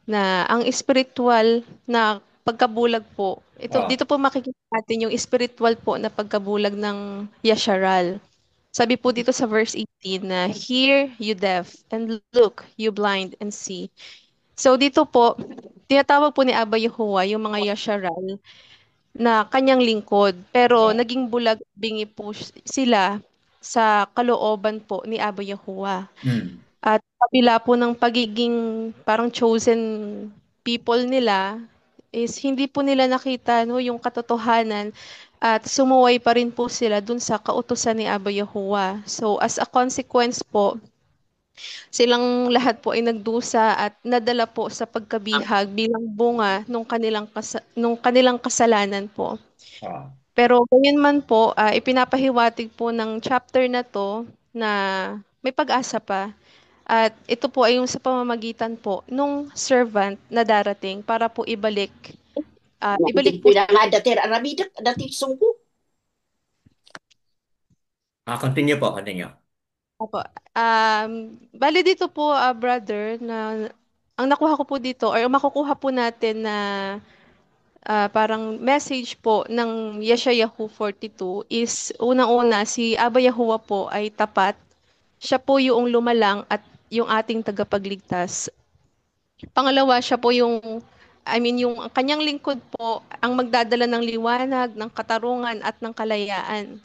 na ang spiritual na pagkabulag po. Dito po makikita natin yung spiritual po na pagkabulag ng Yasharal. Sabi po dito sa verse 18 na, "Hear, you deaf, and look, you blind, and see." So dito po, tinatawag po ni Abba Yahuwah yung mga Yasharal na kanyang lingkod. Pero naging bulag bingi po sila sa kalooban po ni Abba Yahuwah. At kabila po ng pagiging parang chosen people nila, is hindi po nila nakita yung katotohanan, at sumuway pa rin po sila dun sa kautusan ni Abba Yahuwah. So as a consequence po, silang lahat po ay nagdusa at nadala po sa pagkabihag bilang bunga nung kanilang kasalanan po. Pero gayunman po, ipinapahiwatig po ng chapter na 'to na may pag-asa pa at ito po ay yung sa pamamagitan po nung servant na darating para po ibalik po Continue po, continue. opo. Bale dito po, brother, na ang nakuha ko po dito or makukuha po natin na parang message po ng Yeshayahu 42 is unang-una si Abba Yahuwah po ay tapat. Siya po yung lumalang at yung ating tagapagligtas. Pangalawa, siya po yung kanyang lingkod po ang magdadala ng liwanag, ng katarungan at ng kalayaan.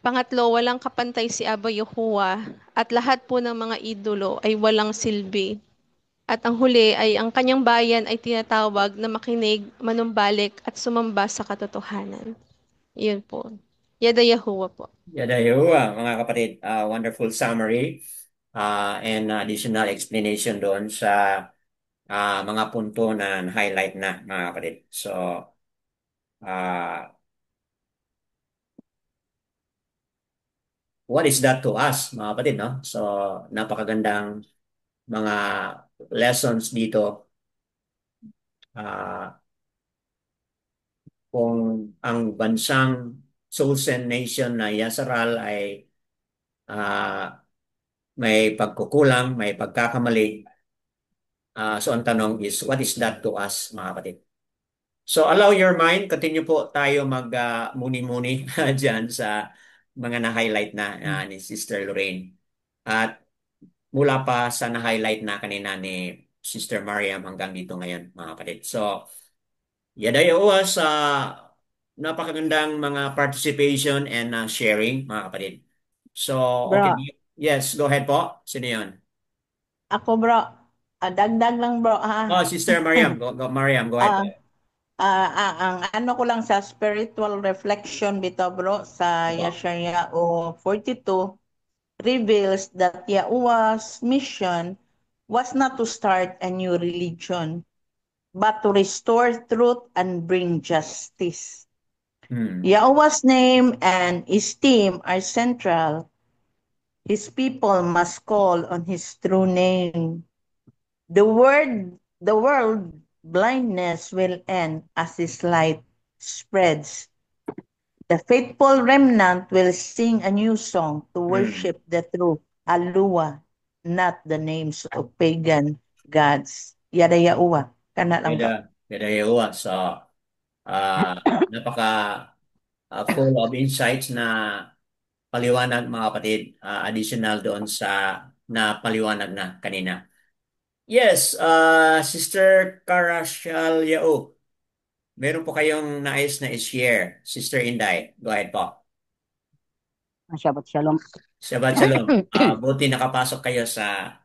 Pangatlo, walang kapantay si Abba Yahuwah at lahat po ng mga idolo ay walang silbi. At ang huli ay ang kanyang bayan ay tinatawag na makinig, manumbalik at sumamba sa katotohanan. Yun po. Yada Yahuwah po. Yadayo, mga kapatid, wonderful summary and additional explanation doon sa mga punto na highlight na, mga kapatid. So, uh, what is that to us, mga kapatid, no? So, napakagandang mga lessons dito. Kung ang bansang Sultan Nation na Yasharal ay may pagkukulang, may pagkakamali. So ang tanong is, what is that to us, mga kapatid? So allow your mind, continue po tayo mag-muni-muni dyan sa mga na-highlight na ni Sister Lorraine. At mula pa sa na-highlight na kanina ni Sister Mariam hanggang dito ngayon, mga kapatid. So, yadayo sa napakagandang mga participation and sharing, mga kapatid. So, okay. Bro, Yes, go ahead po. Sino yun? ako bro, dagdag lang bro Oh, Sister Mariam. Mariam, go ahead po. Ah, ang ano ko lang sa spiritual reflection bito bro sa Opo. Yeshayahu 42 reveals that Yahuwah's mission was not to start a new religion, but to restore truth and bring justice. Yahuwah's name and his team are central. His people must call on his true name. The world blindness will end as his light spreads. The faithful remnant will sing a new song to worship the true Alua, not the names of pagan gods. Yada Yahuwah. Kana lang ba? Yadayo. So, napaka full of insights na paliwanag, mga kapatid, additional doon sa na paliwanag na kanina. Yes, Sister Karashal Yao, meron po kayong nais na i-share, Sister Inday. Go ahead po. Shabbat Shalom. Shabbat Shalom. Buti nakapasok kayo sa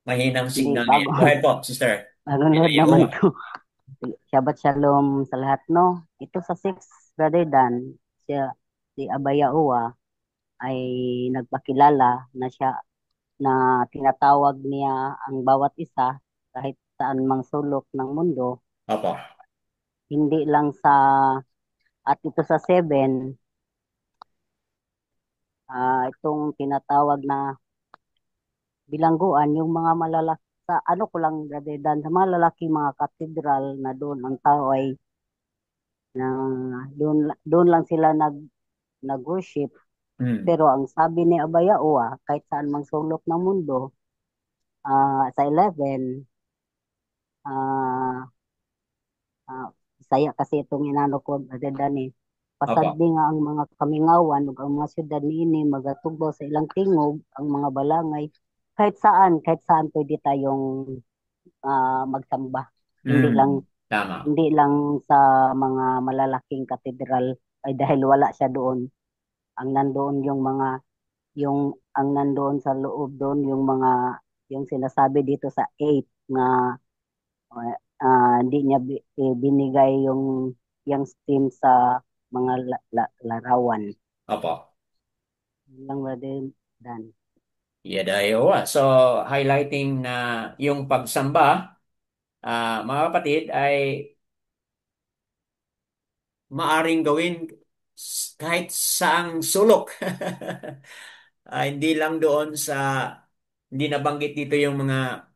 mahinang signal ngayon. Go ahead po, Sister. Nanonood naman ko. Shabbat Shalom sa lahat, no? Ito sa 6, Brother Dan, si Abayaoa ay nagpakilala na siya na tinatawag niya ang bawat isa kahit saan mang sulok ng mundo. Opo. Hindi lang sa at ito sa 7, itong tinatawag na bilangguan yung mga malalaki sa ano ko lang Brother Dan, sa mga lalaki mga katedral na doon ang tao ay na doon lang sila nag-worship. Pero ang sabi ni Abayaoa, kahit saan mang sulok ng mundo, sa 11, saya kasi itong inano ko, Brother Dani, pasagdi nga ang mga kamingawan ug ang mga syudad niini magatugbaw sa ilang tingog, ang mga balangay, kahit saan pwede tayong magsamba. Hindi lang sa mga malalaking katedral ay dahil wala siya doon. Ang nandoon ang nandoon sa loob doon yung sinasabi dito sa 8 na hindi niya binigay yung steam sa mga larawan. Opo. Lang ba din, Dan? Yadayo. So, highlighting na yung pagsamba, mga kapatid, ay maaring gawin kahit saang sulok. Hindi lang doon sa, hindi nabanggit dito yung mga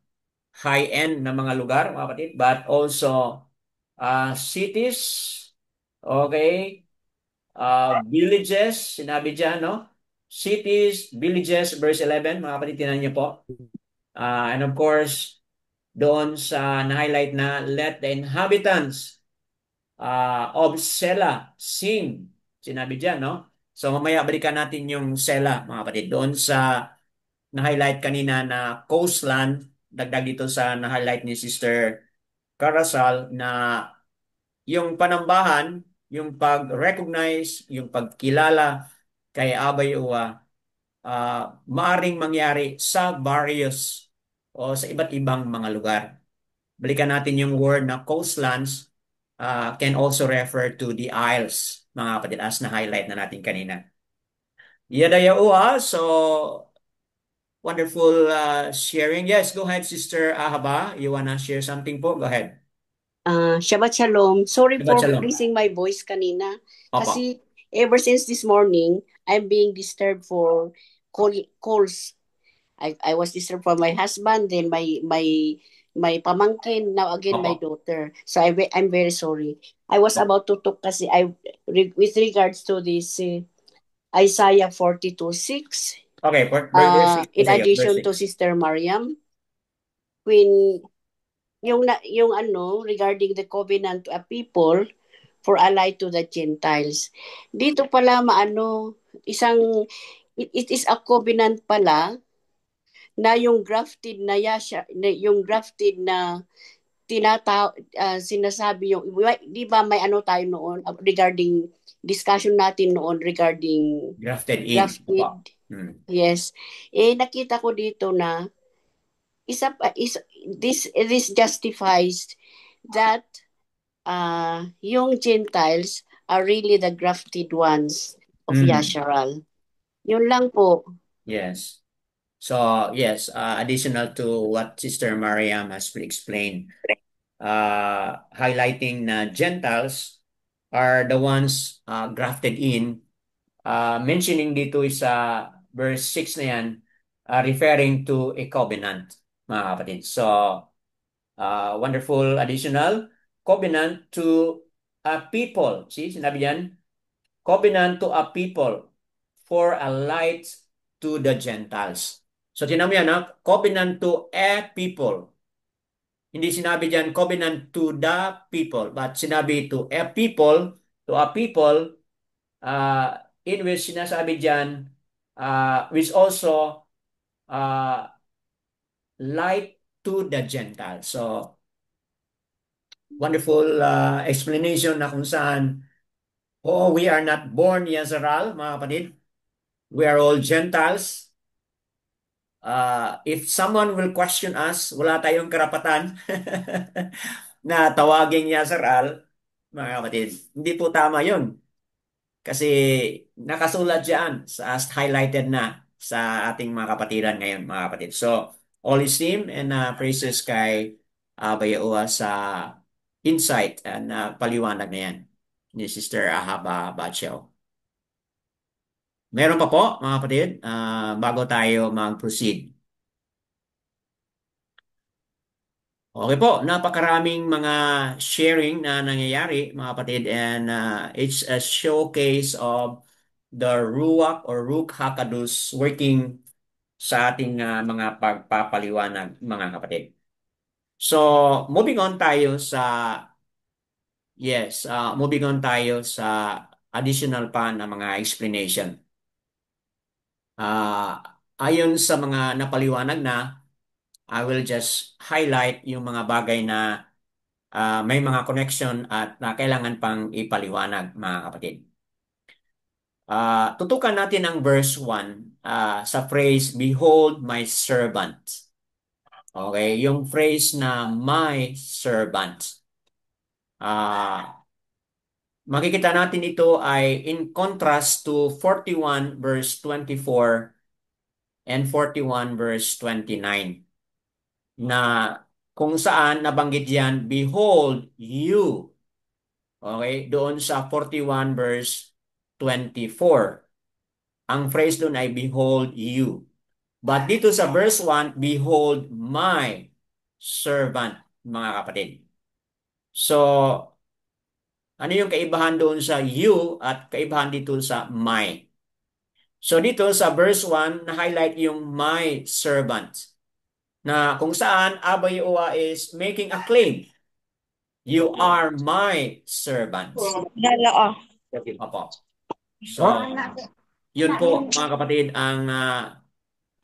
high-end na mga lugar, mga kapatid, but also cities, okay, villages, sinabi dyan, no? Cities, villages, verse 11, mga kapatid, tinan niyo po. And of course, doon sa na-highlight na, let the inhabitants of Sela sing. Sinabi dyan, no? So mamaya balikan natin yung Sela, mga kapatid. Doon sa na-highlight kanina na coastland, dagdag dito sa na-highlight ni Sister Carasal na yung panambahan, yung pag-recognize, yung pagkilala kay Abay Uwa, maaring mangyari sa various o sa iba't ibang mga lugar. Balikan natin yung word na coastlands, can also refer to the isles, mga kapatid, as na-highlight na natin kanina. Yada yaua, so wonderful sharing. Yes, go ahead, Sister Ahaba. You wanna share something po? Go ahead. Shabbat Shalom. Sorry Shabbat for Shalom. raising my voice kanina. Opo. Kasi ever since this morning, I'm being disturbed for calls. I was disturbed for my husband, then my pamangkin, now again my Opo. daughter. So I'm very sorry. I was about to talk kasi with regards to this Isaiah 42:6. Okay, In addition to Sister Mariam, when yung regarding the covenant to a people for allied to the Gentiles. Dito pala it is a covenant pala na yung grafted na yung grafted na sinasabi yung, di ba may tayo noon regarding discussion natin noon regarding grafted in. Yes. Nakita ko dito na this justifies that yung Gentiles are really the grafted ones of Yasharal. Yun lang po. Yes. So, yes, additional to what Sister Mariam has explained, highlighting na Gentiles are the ones grafted in, mentioning dito sa verse 6 na yan, referring to a covenant, mga kapatid. So, wonderful additional covenant to a people. See, sinabi yan, covenant to a people for a light to the Gentiles. So, tinan mo yan, covenant to a people. Hindi sinabi dyan covenant to the people, but sinabi to a people, in which sinasabi dyan, which also light to the Gentiles. So, wonderful explanation na kung saan, we are not born Yisrael, mga kapatid. We are all Gentiles. If someone will question us, wala tayong karapatan na tawagin Yisrael, mga kapatid. Hindi po tama yun. Kasi nakasulat dyan, as highlighted na sa ating mga kapatiran ngayon, mga kapatid. So, all esteem and praises kay Bayaua sa insight and paliwanag na yan ni Sister Ahaba Bachel. Meron pa po, mga kapatid, bago tayo mag-proceed. Okay po, napakaraming mga sharing na nangyayari, mga kapatid, and it's a showcase of the Ruach or Ruach HaKodesh working sa ating mga pagpapaliwanag, mga kapatid. So, moving on tayo sa additional pa na mga explanation. Ayon sa mga napaliwanag na, I will just highlight yung mga bagay na may mga connection at kailangan pang ipaliwanag, mga kapatid. Tutukan natin ang verse 1 sa phrase, behold my servant. Okay, yung phrase na my servant. Makikita natin ito ay in contrast to 41 verse 24 and 41 verse 29 na kung saan nabanggit yan, behold you. Okay, doon sa 41 verse 24. Ang phrase doon ay behold you. But dito sa verse 1, behold my servant, mga kapatid. So, ano yung kaibahan doon sa you at kaibahan dito sa my? So dito sa verse 1, na-highlight yung my servant, na kung saan Abba Yehowa is making a claim. You are my servants. Opo. So, yun po mga kapatid ang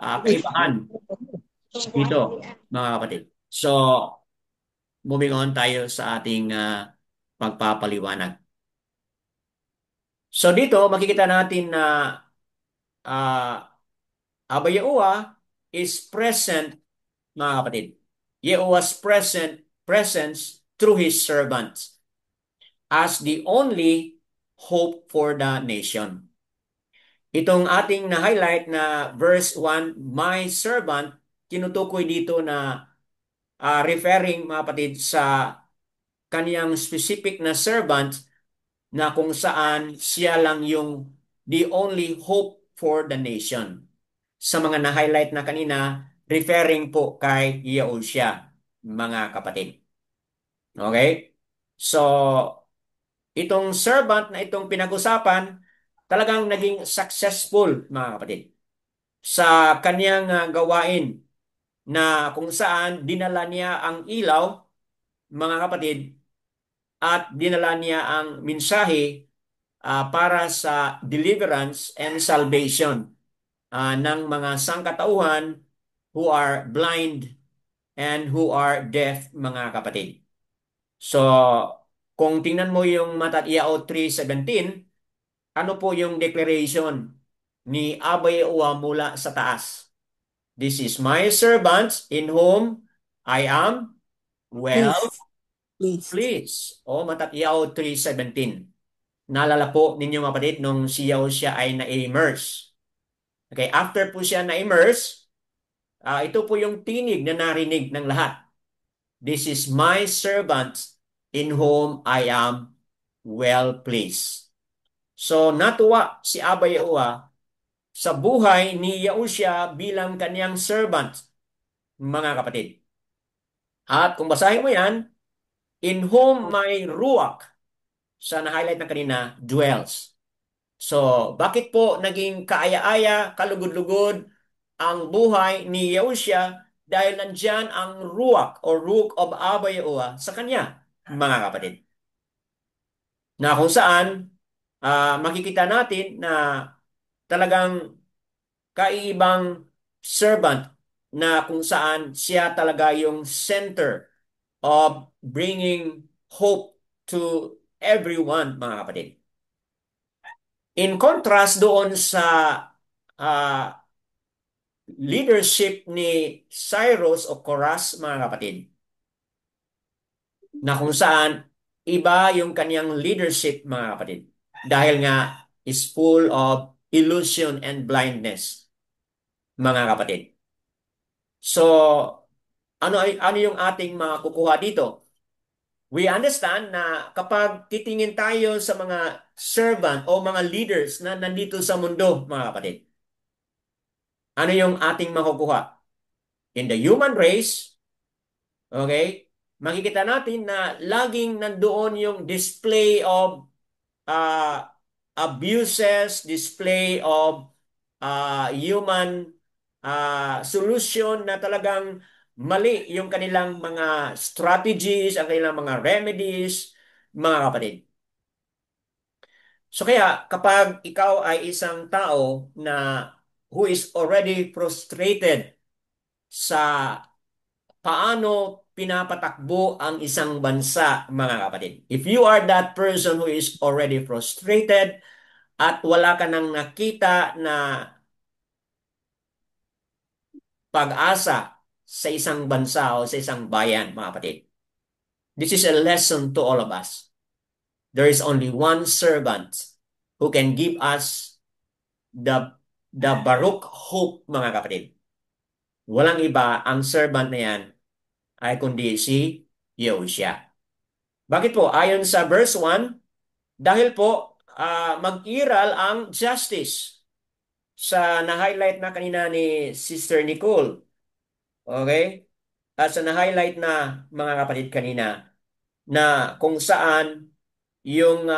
kaibahan dito mga kapatid. So, moving on tayo sa ating pagpapaliwanag. So dito makikita natin na Abba Yehowa is present, mga kapatid. Yehowa's presence through His servants as the only hope for the nation. Itong ating na-highlight na verse 1, my servant, tinutukoy dito na referring, mga kapatid, sa kaniyang specific na servant na kung saan siya lang yung the only hope for the nation. Sa mga na-highlight na kanina, referring po kay Yahushua, mga kapatid. Okay? So, itong servant na itong pinag-usapan, talagang naging successful, mga kapatid, sa kaniyang gawain na kung saan dinala niya ang ilaw, mga kapatid, at dinala niya ang mensahe para sa deliverance and salvation ng mga sangkatauhan who are blind and who are deaf, mga kapatid. So, kung tingnan mo yung Matatiao 3:17, ano po yung declaration ni Abba Yehowa mula sa taas? This is my servant in whom I am well pleased. O Matatiao 3:17. Naalala po ninyo mga kapatid nung siya ay na-immerse. Okay, after po siya na-immerse, ito po yung tinig na narinig ng lahat. This is my servant in whom I am well pleased. So natuwa si Abba Yehowa sa buhay ni Yahushua bilang kaniyang servant, mga kapatid. At kung basahin mo yan, in whom my ruach, sa na-highlight na kanina, dwells. So, bakit po naging kaaya-aya, kalugod-lugod ang buhay ni Yahushua? Dahil nandyan ang ruach or ruach of Abba Yehowa sa kanya, mga kapatid. Na kung saan makikita natin na talagang kaiibang servant na kung saan siya talaga yung center of bringing hope to everyone, mga kapatid. In contrast doon sa leadership ni Cyrus o Koras, mga kapatid, na kung saan iba yung kanyang leadership, mga kapatid, dahil nga is full of illusion and blindness, mga kapatid. So, ano yung ating makukuha dito? We understand na kapag titingin tayo sa mga servant o mga leaders na nandito sa mundo, mga kapatid, ano yung ating makukuha? In the human race, okay, makikita natin na laging nandoon yung display of abuses, display of human solution na talagang mali yung kanilang mga strategies, ang kanilang mga remedies, mga kapatid. So kaya kapag ikaw ay isang tao na who is already frustrated sa paano pinapatakbo ang isang bansa, mga kapatid. If you are that person who is already frustrated at wala ka nang nakita na pag-asa sa isang bansa o sa isang bayan, mga kapatid, this is a lesson to all of us. There is only one servant who can give us the Baruch hope, mga kapatid. Walang iba, ang servant na yan ay kundi si Yahushua. Bakit po? Ayon sa verse 1, dahil po mag-iral ang justice sa na-highlight na kanina ni Sister Nicole. Okay? At sa na-highlight na mga kapatid kanina na kung saan yung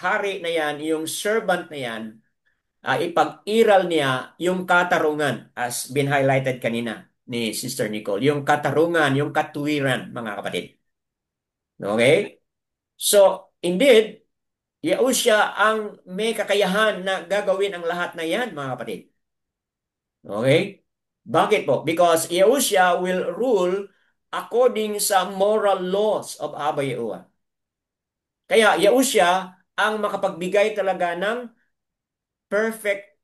hari na yan, yung servant na yan, ipag-iral niya yung katarungan as been highlighted kanina ni Sister Nicole. Yung katarungan, yung katuwiran, mga kapatid. Okay? So, indeed, Yausya ang may kakayahan na gagawin ang lahat na yan, mga kapatid. Okay? Bakit po? Because Yausya will rule according sa moral laws of Abba Yahuwah. Kaya Yausya ang makapagbigay talaga ng perfect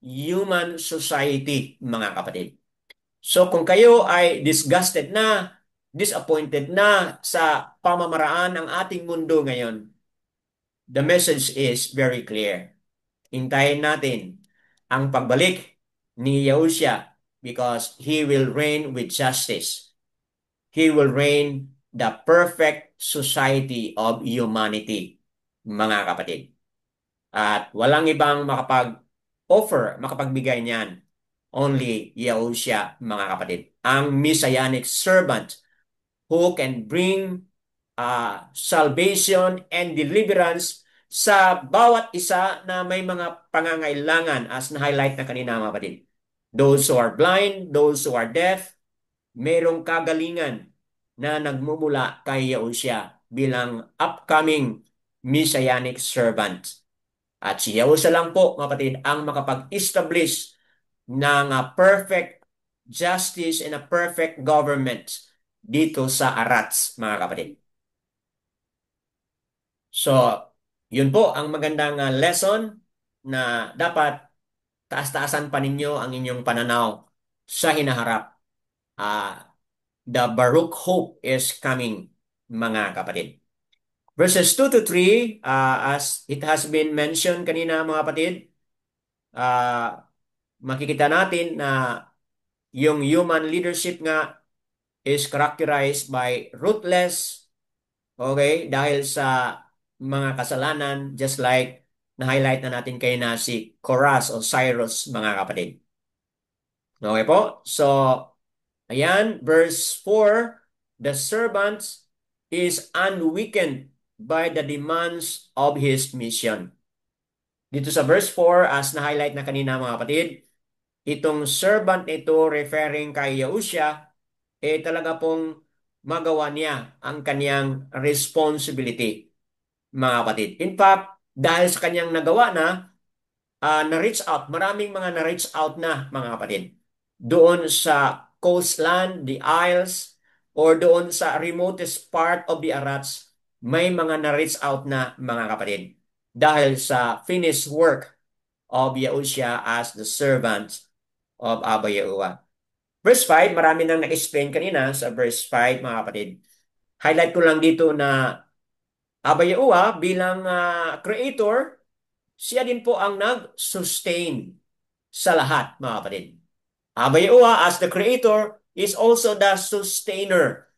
human society, mga kapatid. So kung kayo ay disgusted na, disappointed na sa pamamaraan ng ating mundo ngayon, the message is very clear. Hintayin natin ang pagbalik ni Yahushua because He will reign with justice. He will reign the perfect society of humanity, mga kapatid. At walang ibang makapag-offer, makapagbigay niyan. Only Yahushua, mga kapatid. Ang messianic servant who can bring salvation and deliverance sa bawat isa na may mga pangangailangan as na-highlight na kanina, mga kapatid. Those who are blind, those who are deaf, mayroong kagalingan na nagmumula kay Yahushua bilang upcoming messianic servant. At si Yahushua lang po, mga kapatid, ang makapag-establish ng perfect justice and a perfect government dito sa Arats, mga kapatid. So, yun po ang magandang lesson na dapat taas-taasan pa ninyo ang inyong pananaw sa hinaharap. The Baruch hope is coming, mga kapatid. Verses 2 to 3, as it has been mentioned kanina, mga kapatid, makikita natin na yung human leadership nga is characterized by ruthless, okay, dahil sa mga kasalanan, just like na-highlight na natin kayo na si Korah o Cyrus, mga kapatid. Okay po? So, ayan, verse 4, the servant is unweakened by the demands of his mission. Dito sa verse 4, as na-highlight na kanina, mga kapatid, itong servant ito referring kay Yahushua, talaga pong magawa niya ang kanyang responsibility, mga kapatid. In fact, dahil sa kanyang nagawa na, na-reach out, maraming mga na-reach out na, mga kapatid. Doon sa coastland, the isles, or doon sa remotest part of the Arats, may mga na-reach out na, mga kapatid. Dahil sa finished work of Yahushua as the servant of Abba Yahuwah. Verse 5, marami nang na-explain kanina sa verse 5, mga kapatid. Highlight ko lang dito na Abba Yahuwah bilang creator, siya din po ang nag-sustain sa lahat, mga kapatid. Abba Yahuwah as the creator is also the sustainer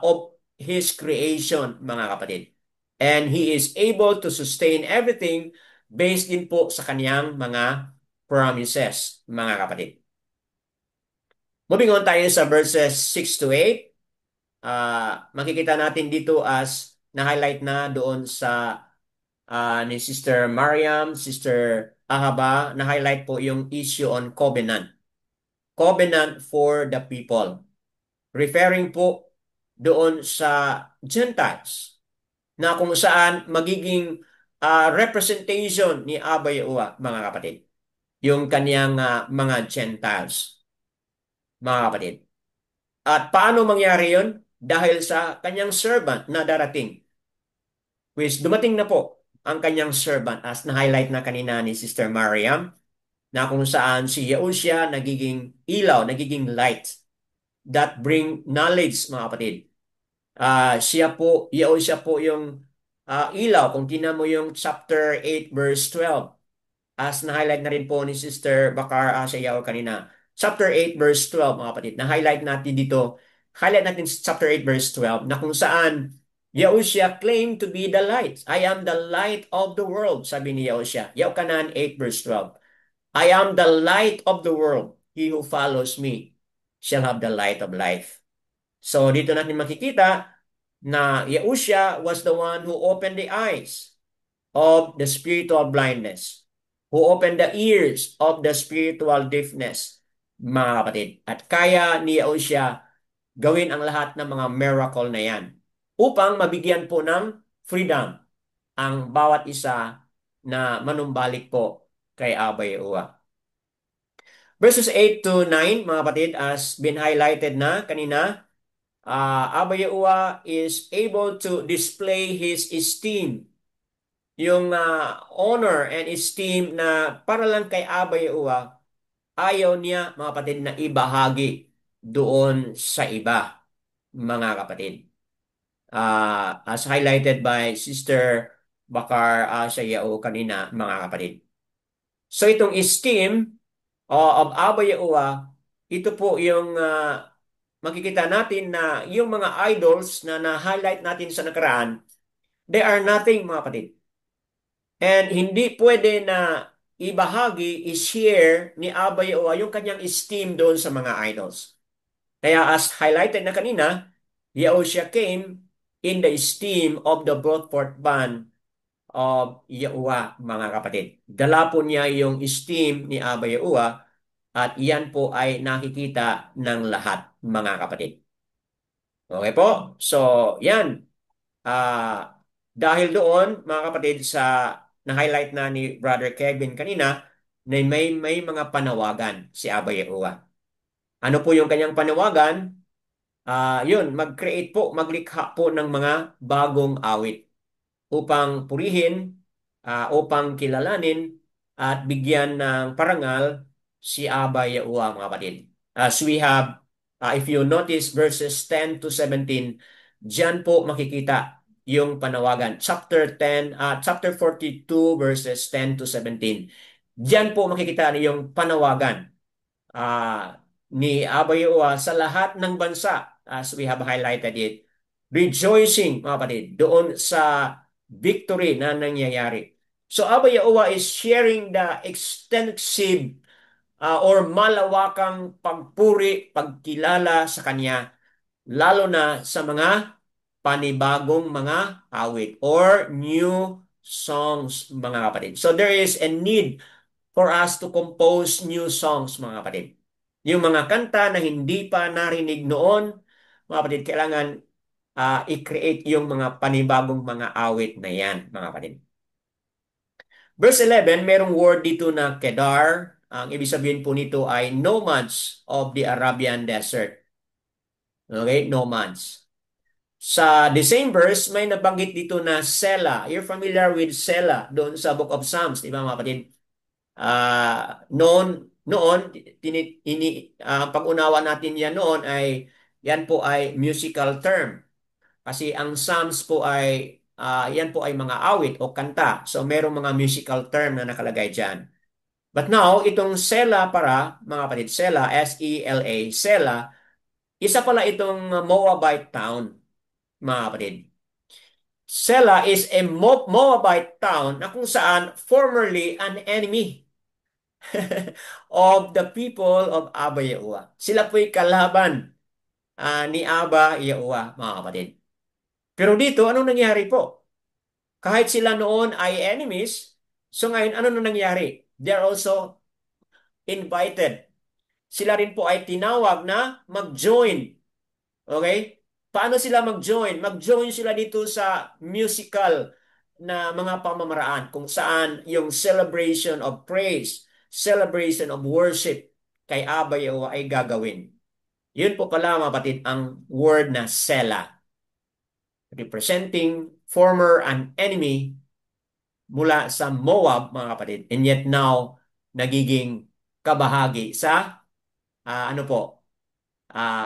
of His creation, mga kapatid. And He is able to sustain everything based din po sa kanyang mga promises, mga kapatid. Moving on tayo sa verses 6 to 8. Makikita natin dito as na-highlight na doon sa ni Sister Mariam, Sister Ahaba, na-highlight po yung issue on covenant. Covenant for the people. Referring po doon sa Gentiles na kung saan magiging representation ni Abba Yahuwah, mga kapatid. Yung kaniyang mga Gentiles, mga kapatid. At paano mangyari yun? Dahil sa kanyang servant na darating. Which dumating na po ang kanyang servant as na-highlight na kanina ni Sister Mariam, na kung saan si Yahushua nagiging ilaw, nagiging light that bring knowledge, mga kapatid. Yahushua po yung ilaw. Kung tingnan mo yung chapter 8 verse 12, as na-highlight na rin po ni Sister Bakar Asyayaw kanina. Chapter 8 verse 12, mga kapatid. Na-highlight natin dito. Highlight natin chapter 8 verse 12 na kung saan Yahushua claimed to be the light. I am the light of the world, sabi ni Yahushua. Yochanan 8 verse 12. I am the light of the world. He who follows me shall have the light of life. So dito natin makikita na Yahushua was the one who opened the eyes of the spiritual blindness, who opened the ears of the spiritual deafness, mga kapatid. At kaya ni Yahushua gawin ang lahat ng mga miracle na yan upang mabigyan po ng freedom ang bawat isa na manumbalik po kay Aba Yahuwah. Verses 8 to 9, mga kapatid, as been highlighted na kanina, Aba Yahuwah is able to display His esteem, yung honor and esteem na para lang kay Aba Yahuwah, ayaw niya, mga kapatid, na ibahagi doon sa iba, mga kapatid. As highlighted by Sister Bakar Sayao kanina, mga kapatid. So itong esteem of Aba Yahuwah, ito po yung makikita natin na yung mga idols na na-highlight natin sa nakaraan, they are nothing, mga kapatid. And hindi pwede na ibahagi, i-share ni Aba Yahuwah yung kanyang esteem doon sa mga idols. Kaya as highlighted na kanina, Yahushua came in the esteem of the brought forth band of Yahuwah, mga kapatid. Dala po niya yung esteem ni Aba Yahuwah at iyan po ay nakikita ng lahat, mga kapatid. Okay po? So, yan. Dahil doon, mga kapatid, sa na-highlight na ni Brother Kevin kanina, na may mga panawagan si Aba Yahuwah. Ano po yung kanyang panawagan? Yun, mag-create po, maglikha po ng mga bagong awit upang purihin, upang kilalanin, at bigyan ng parangal si Aba Yahuwah, mga kapatid. As we have, if you notice verses 10 to 17, diyan po makikita yung panawagan. Chapter 42 verses 10 to 17. Diyan po makikita yung panawagan ni Aba Yahuwah sa lahat ng bansa, as we have highlighted it. Rejoicing, mga kapatid, doon sa victory na nangyayari. So Aba Yahuwah is sharing the extensive or malawakang pagpuri, pagkilala sa Kanya, lalo na sa mga panibagong mga awit or new songs, mga kapatid. So there is a need for us to compose new songs, mga kapatid. Yung mga kanta na hindi pa narinig noon, mga kapatid, kailangan i-create yung mga panibagong mga awit na yan, mga kapatid. Verse 11, merong word dito na Kedar. Ang ibig sabihin po nito ay nomads of the Arabian desert. Okay, nomads. Sa the same verse, may nabanggit dito na Sela. You're familiar with Sela doon sa Book of Psalms, di ba, mga kapatid? Noon, pag-unawa natin yan noon ay yan po ay musical term. Kasi ang Psalms po ay yan po ay mga awit o kanta. So merong mga musical term na nakalagay dyan. But now, itong Sela para, mga kapatid, Sela, S-E-L-A, Sela, isa pala itong Moabite town, mga kapatid. Sela is a Moabite town na kung saan formerly an enemy of the people of Aba Yahuwah. Sila po'y kalaban ni Aba Yahuwah, mga kapatid. Pero dito, anong nangyari po? Kahit sila noon ay enemies, so ngayon, ano nang nangyari? They're also invited. Sila rin po ay tinawag na mag-join. Okay? Paano sila mag-join? Mag-join sila dito sa musical na mga pamamaraan kung saan yung celebration of praise, celebration of worship kay Aba Yahuwah ay gagawin. Yun po pala, mga kapatid, ang word na Sela, representing former an enemy mula sa Moab, mga kapatid, and yet now nagiging kabahagi sa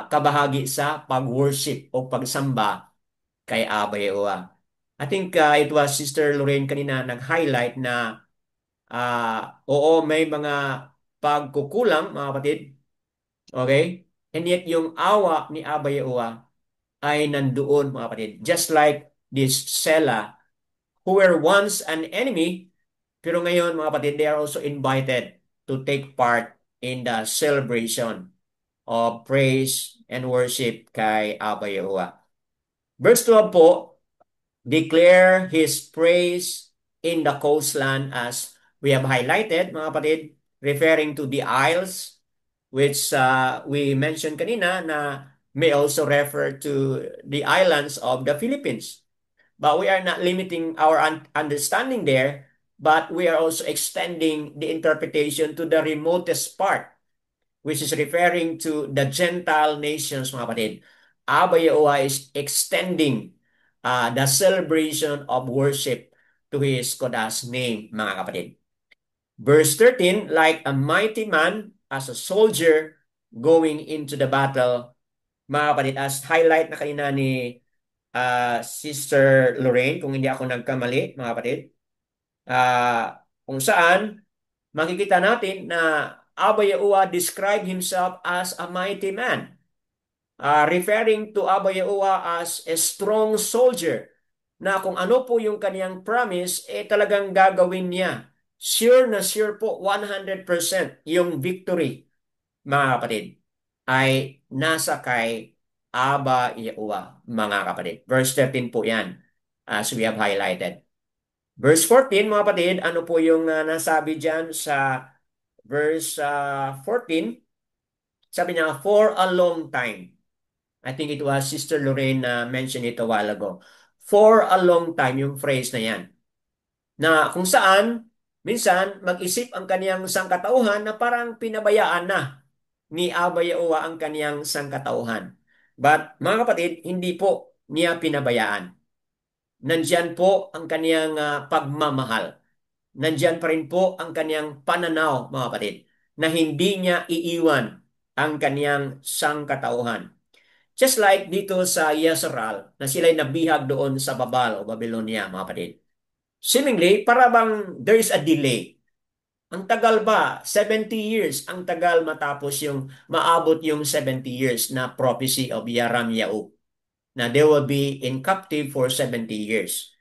kabahagi sa pag-worship o pagsamba kay Aba Yahuwah. I think it was Sister Lorraine kanina nag-highlight na oo, may mga pagkukulang, mga kapatid. Okay? And yet yung awa ni Aba Yahuwah ay nandoon, mga kapatid. Just like this Sela, who were once an enemy, pero ngayon mga kapatid, they are also invited to take part in the celebration of praise and worship kay Abba Yahuwah. Verse 12 po, declare His praise in the coastland as we have highlighted, mga kapatid, referring to the isles, which we mentioned kanina na may also refer to the islands of the Philippines. But we are not limiting our understanding there, but we are also extending the interpretation to the remotest part, which is referring to the Gentile nations, mga kapatid. Abba Yahuwah is extending the celebration of worship to His Kodas name, mga kapatid. Verse 13, like a mighty man as a soldier going into the battle, mga kapatid, as highlight na kanina ni Sister Lorraine, kung hindi ako nagkamali, mga kapatid, kung saan makikita natin na Abba Yahuwah described himself as a mighty man, referring to Abba Yahuwah as a strong soldier, na kung ano po yung kaniyang promise, talagang gagawin niya. Sure na sure po, 100% yung victory, mga kapatid, ay nasa kay Abba Yahuwah, mga kapatid. Verse 13 po yan, as we have highlighted. Verse 14, mga kapatid, ano po yung nasabi dyan sa verse 14? Sabi niya, for a long time. I think it was Sister Lorraine na mentioned it a while ago. For a long time, yung phrase na yan. Na kung saan, minsan, mag-isip ang kaniyang sangkatauhan na parang pinabayaan na ni Abba Yahuwah ang kaniyang sangkatauhan. But mga kapatid, hindi po niya pinabayaan. Nandyan po ang kaniyang pagmamahal. Nandyan pa rin po ang kaniyang pananaw, mga kapatid, na hindi niya iiwan ang kaniyang sangkatauhan. Just like dito sa Yasharal, na sila'y nabihag doon sa Babal o Babylonia, mga kapatid. Seemingly, para bang there is a delay. Ang tagal ba? 70 years ang tagal matapos yung maabot yung 70 years na prophecy of Yaramyahu, na they will be in captive for 70 years.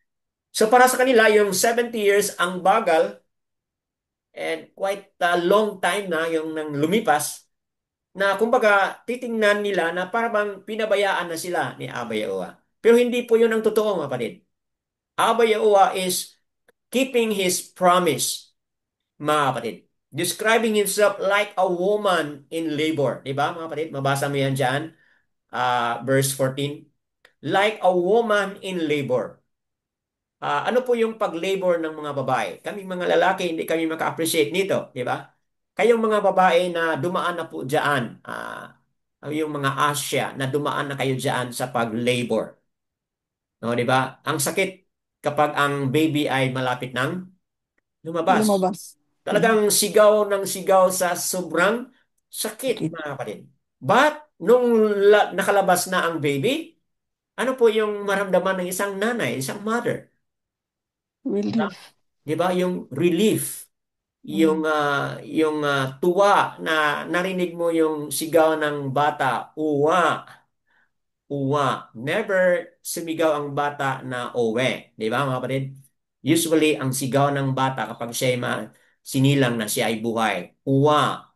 So para sa kanila, yung 70 years ang bagal and quite a long time na yung nang lumipas, na kumbaga titingnan nila na parang pinabayaan na sila ni Abba Yahuwah. Pero hindi po yun ang totoo, mga kapatid. Abba Yahuwah is keeping His promise, mga kapatid. Describing Himself like a woman in labor. Diba, mga kapatid? Mabasa mo yan dyan. Verse 14. Like a woman in labor. Ano po yung pag-labor ng mga babae? Kaming mga lalaki, hindi kami maka-appreciate nito, di ba? Kayong mga babae na dumaan na po dyan, yung mga Asya na dumaan na kayo dyan sa pag-labor. No, di ba? Ang sakit kapag ang baby ay malapit ng lumabas. Talagang sigaw ng sigaw sa sobrang sakit, mga kapatid. But, nung nakalabas na ang baby, ano po yung maramdaman ng isang nanay, isang mother? Relief. Di ba? Yung relief, yung tuwa na narinig mo yung sigaw ng bata, uwa, uwa. Never sumigaw ang bata na owe. Di ba, mga kapatid? Usually, ang sigaw ng bata kapag siya ay sinilang na siya ay buhay, uwa,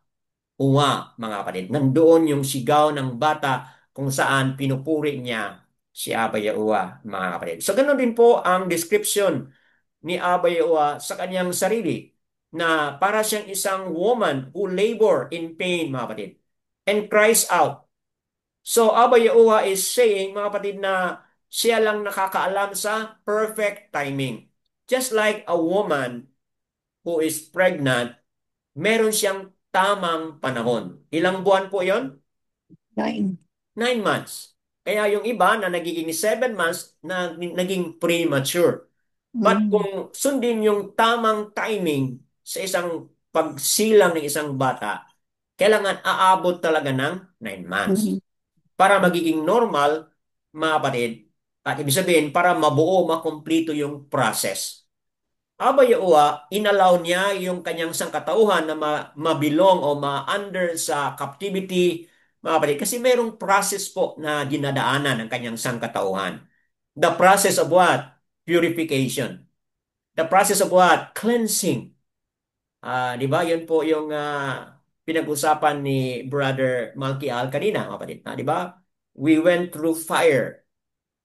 uwa, mga kapatid. Nandoon yung sigaw ng bata kung saan pinupuri niya si Abba Yahuwah, mga kapatid. So, ganun din po ang description ni Abba Yahuwah sa kanyang sarili, na para siyang isang woman who labor in pain, mga kapatid, and cries out. So, Abba Yahuwah is saying, mga kapatid, na siya lang nakakaalam sa perfect timing. Just like a woman who is pregnant, meron siyang tamang panahon. Ilang buwan po yon? 9. 9 months. Kaya yung iba na nagiging 7 months na naging premature. But kung sundin yung tamang timing sa isang pagsilang ng isang bata, kailangan aabot talaga ng 9 months. Para magiging normal, mga kapatid, at ibig sabihin, para mabuo, makumplito yung process. Abba Yahuwah, inalaw niya yung kanyang sangkatauhan na mabilong o ma-under sa captivity, mga kapatid, kasi merong process po na dinadaanan ng kanyang sangkatauhan. The process of what? Purification. The process of what? Cleansing. Di ba? Yun po yung pinag-usapan ni Brother Malkial kanina, mga kapatid. Di ba? We went through fire.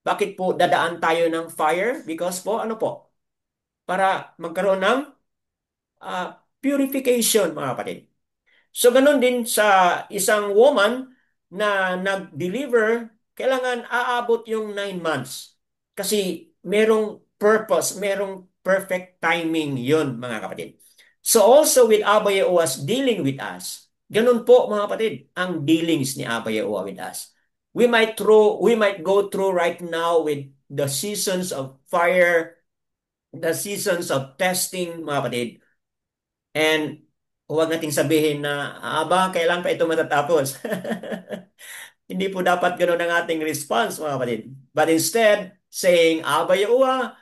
Bakit po dadaan tayo ng fire? Because po, ano po? Para magkaroon ng purification, mga kapatid. So, ganun din sa isang woman na nag-deliver, kailangan aabot yung 9 months. Kasi merong purpose, merong perfect timing yun, mga kapatid. So, also with Abba Yahuwah's dealing with us, ganun po, mga kapatid, ang dealings ni Abba Yahuwah with us. We might go through right now with the seasons of fire, the seasons of testing, mga kapatid. And huwag nating sabihin na, kailan pa ito matatapos? Hindi po dapat ganoon ang ating response, mga kapatid. But instead, saying, Abba Yahuwah,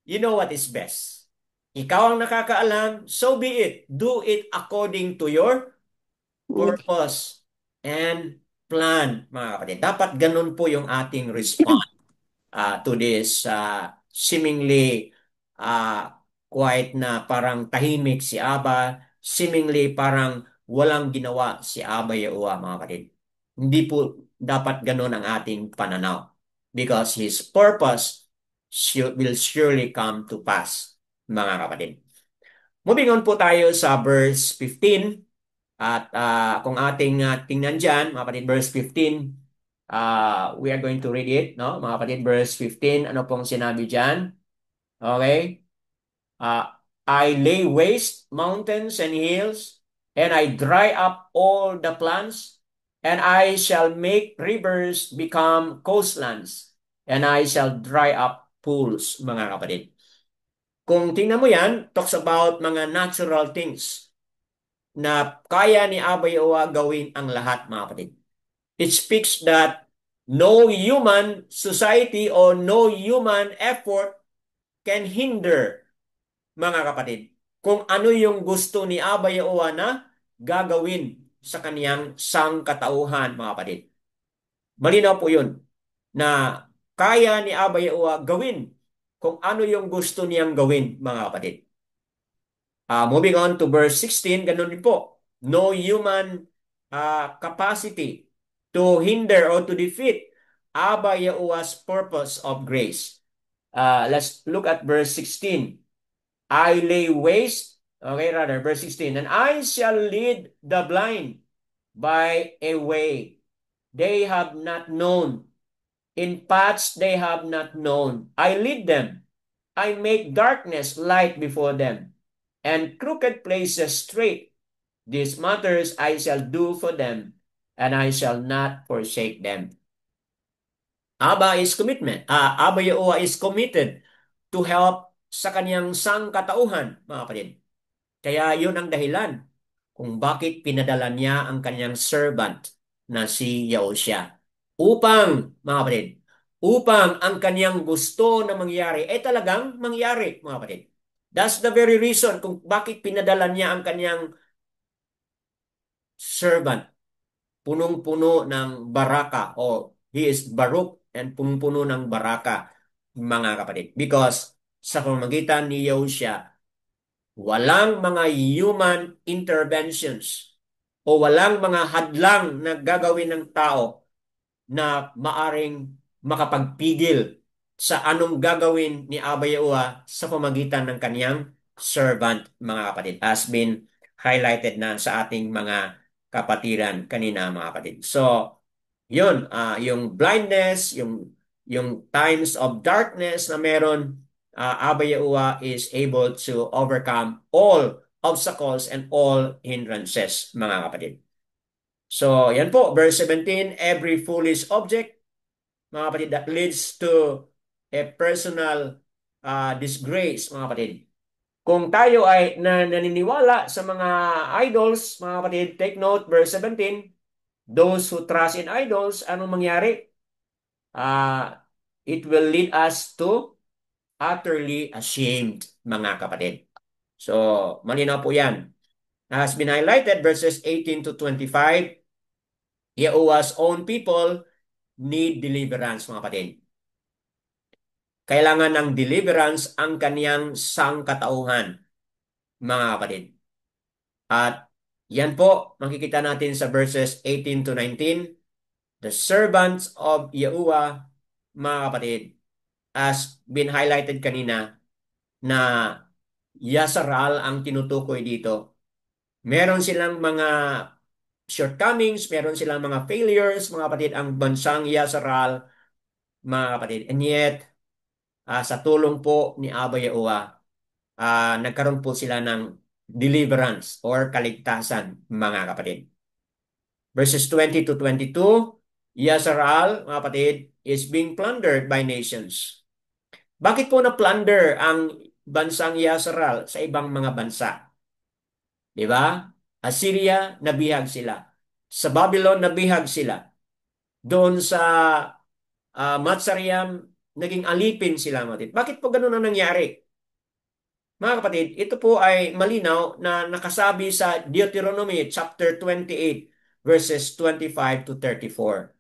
you know what is best. Ikaw ang nakakaalam, so be it. Do it according to your purpose and plan, mga kapatid. Dapat ganun po yung ating response to this seemingly quite na parang tahimik si Aba, seemingly parang walang ginawa si Aba Yahuwah, mga kapatid. Hindi po dapat ganun ang ating pananaw because His purpose will surely come to pass, mga kapatid. Moving on po tayo sa verse 15 at kung ating tingnan dyan, mga kapatid, verse 15, we are going to read it, no? Mga kapatid, verse 15, ano pong sinabi dyan? Okay? I lay waste mountains and hills, and I dry up all the plants, and I shall make rivers become coastlands, and I shall dry up pools, mga kapatid. Kung tingnan mo yan, talks about mga natural things na kaya ni Abba Yahuwah gawin ang lahat, mga kapatid. It speaks that no human society or no human effort can hinder, mga kapatid, kung ano yung gusto ni Abba Yahuwah na gagawin sa kaniyang sangkatauhan, mga kapatid. Malinaw po yun na kaya ni Abba Yahuwah gawin kung ano yung gusto niyang gawin, mga kapatid. Moving on to verse 16, ganun din po. No human capacity to hinder or to defeat Abba Yahuwah's purpose of grace. Let's look at verse 16. I lay waste, verse 16, and I shall lead the blind by a way they have not known. In paths they have not known. I lead them. I make darkness light before them, and crooked places straight. These matters I shall do for them, and I shall not forsake them. Abba Yahuwah is committed to help sa kaniyang sangkatauhan, mga kapatid. Kaya yun ang dahilan kung bakit pinadala niya ang kaniyang servant na si Yahushua. Mga kapatid, upang ang kaniyang gusto na mangyari ay talagang mangyari, mga kapatid. That's the very reason kung bakit pinadala niya ang kaniyang servant. Punong-puno ng baraka o he is Baruch and punong-puno ng baraka, mga kapatid. Because sa pamamagitan ni Yahushua, walang mga human interventions o walang mga hadlang na gagawin ng tao na maaring makapagpigil sa anong gagawin ni Abba Yahuwah sa pamagitan ng kaniyang servant, mga kapatid, has been highlighted na sa ating mga kapatiran kanina, mga kapatid. So, yun, yung blindness, yung times of darkness na meron, Abba Yahuwah is able to overcome all obstacles and all hindrances, mga kapatid. So, yan po, verse 17, every foolish object, mga kapatid, that leads to a personal disgrace, mga kapatid. Kung tayo ay naniniwala sa mga idols, mga kapatid, take note, verse 17, those who trust in idols, anong mangyari? It will lead us to utterly ashamed, mga kapatid. So, malinaw po yan. Has been highlighted, verses 18 to 25, Yahuwah's own people need deliverance, mga kapatid. Kailangan ng deliverance ang kaniyang sangkatauhan, mga kapatid. At yan po, makikita natin sa verses 18 to 19. The servants of Yahuwah, mga kapatid, as been highlighted kanina, na Yasaral ang tinutukoy dito. Meron silang mga shortcomings, meron silang mga failures, mga kapatid, ang bansang Yasaral, mga kapatid. And yet, sa tulong po ni Abba Yahuwah, nagkaroon po sila ng deliverance or kaligtasan, mga kapatid. Verses 20 to 22, Yasaral, mga kapatid, is being plundered by nations. Bakit po na-plunder ang bansang Yasaral sa ibang mga bansa? Di ba? Assyria, nabihag sila. Sa Babylon, nabihag sila. Doon sa Matsariam, naging alipin sila, mga kapatid. Bakit po ganun ang nangyari? Mga kapatid, ito po ay malinaw na nakasabi sa Deuteronomy chapter 28 verses 25 to 34.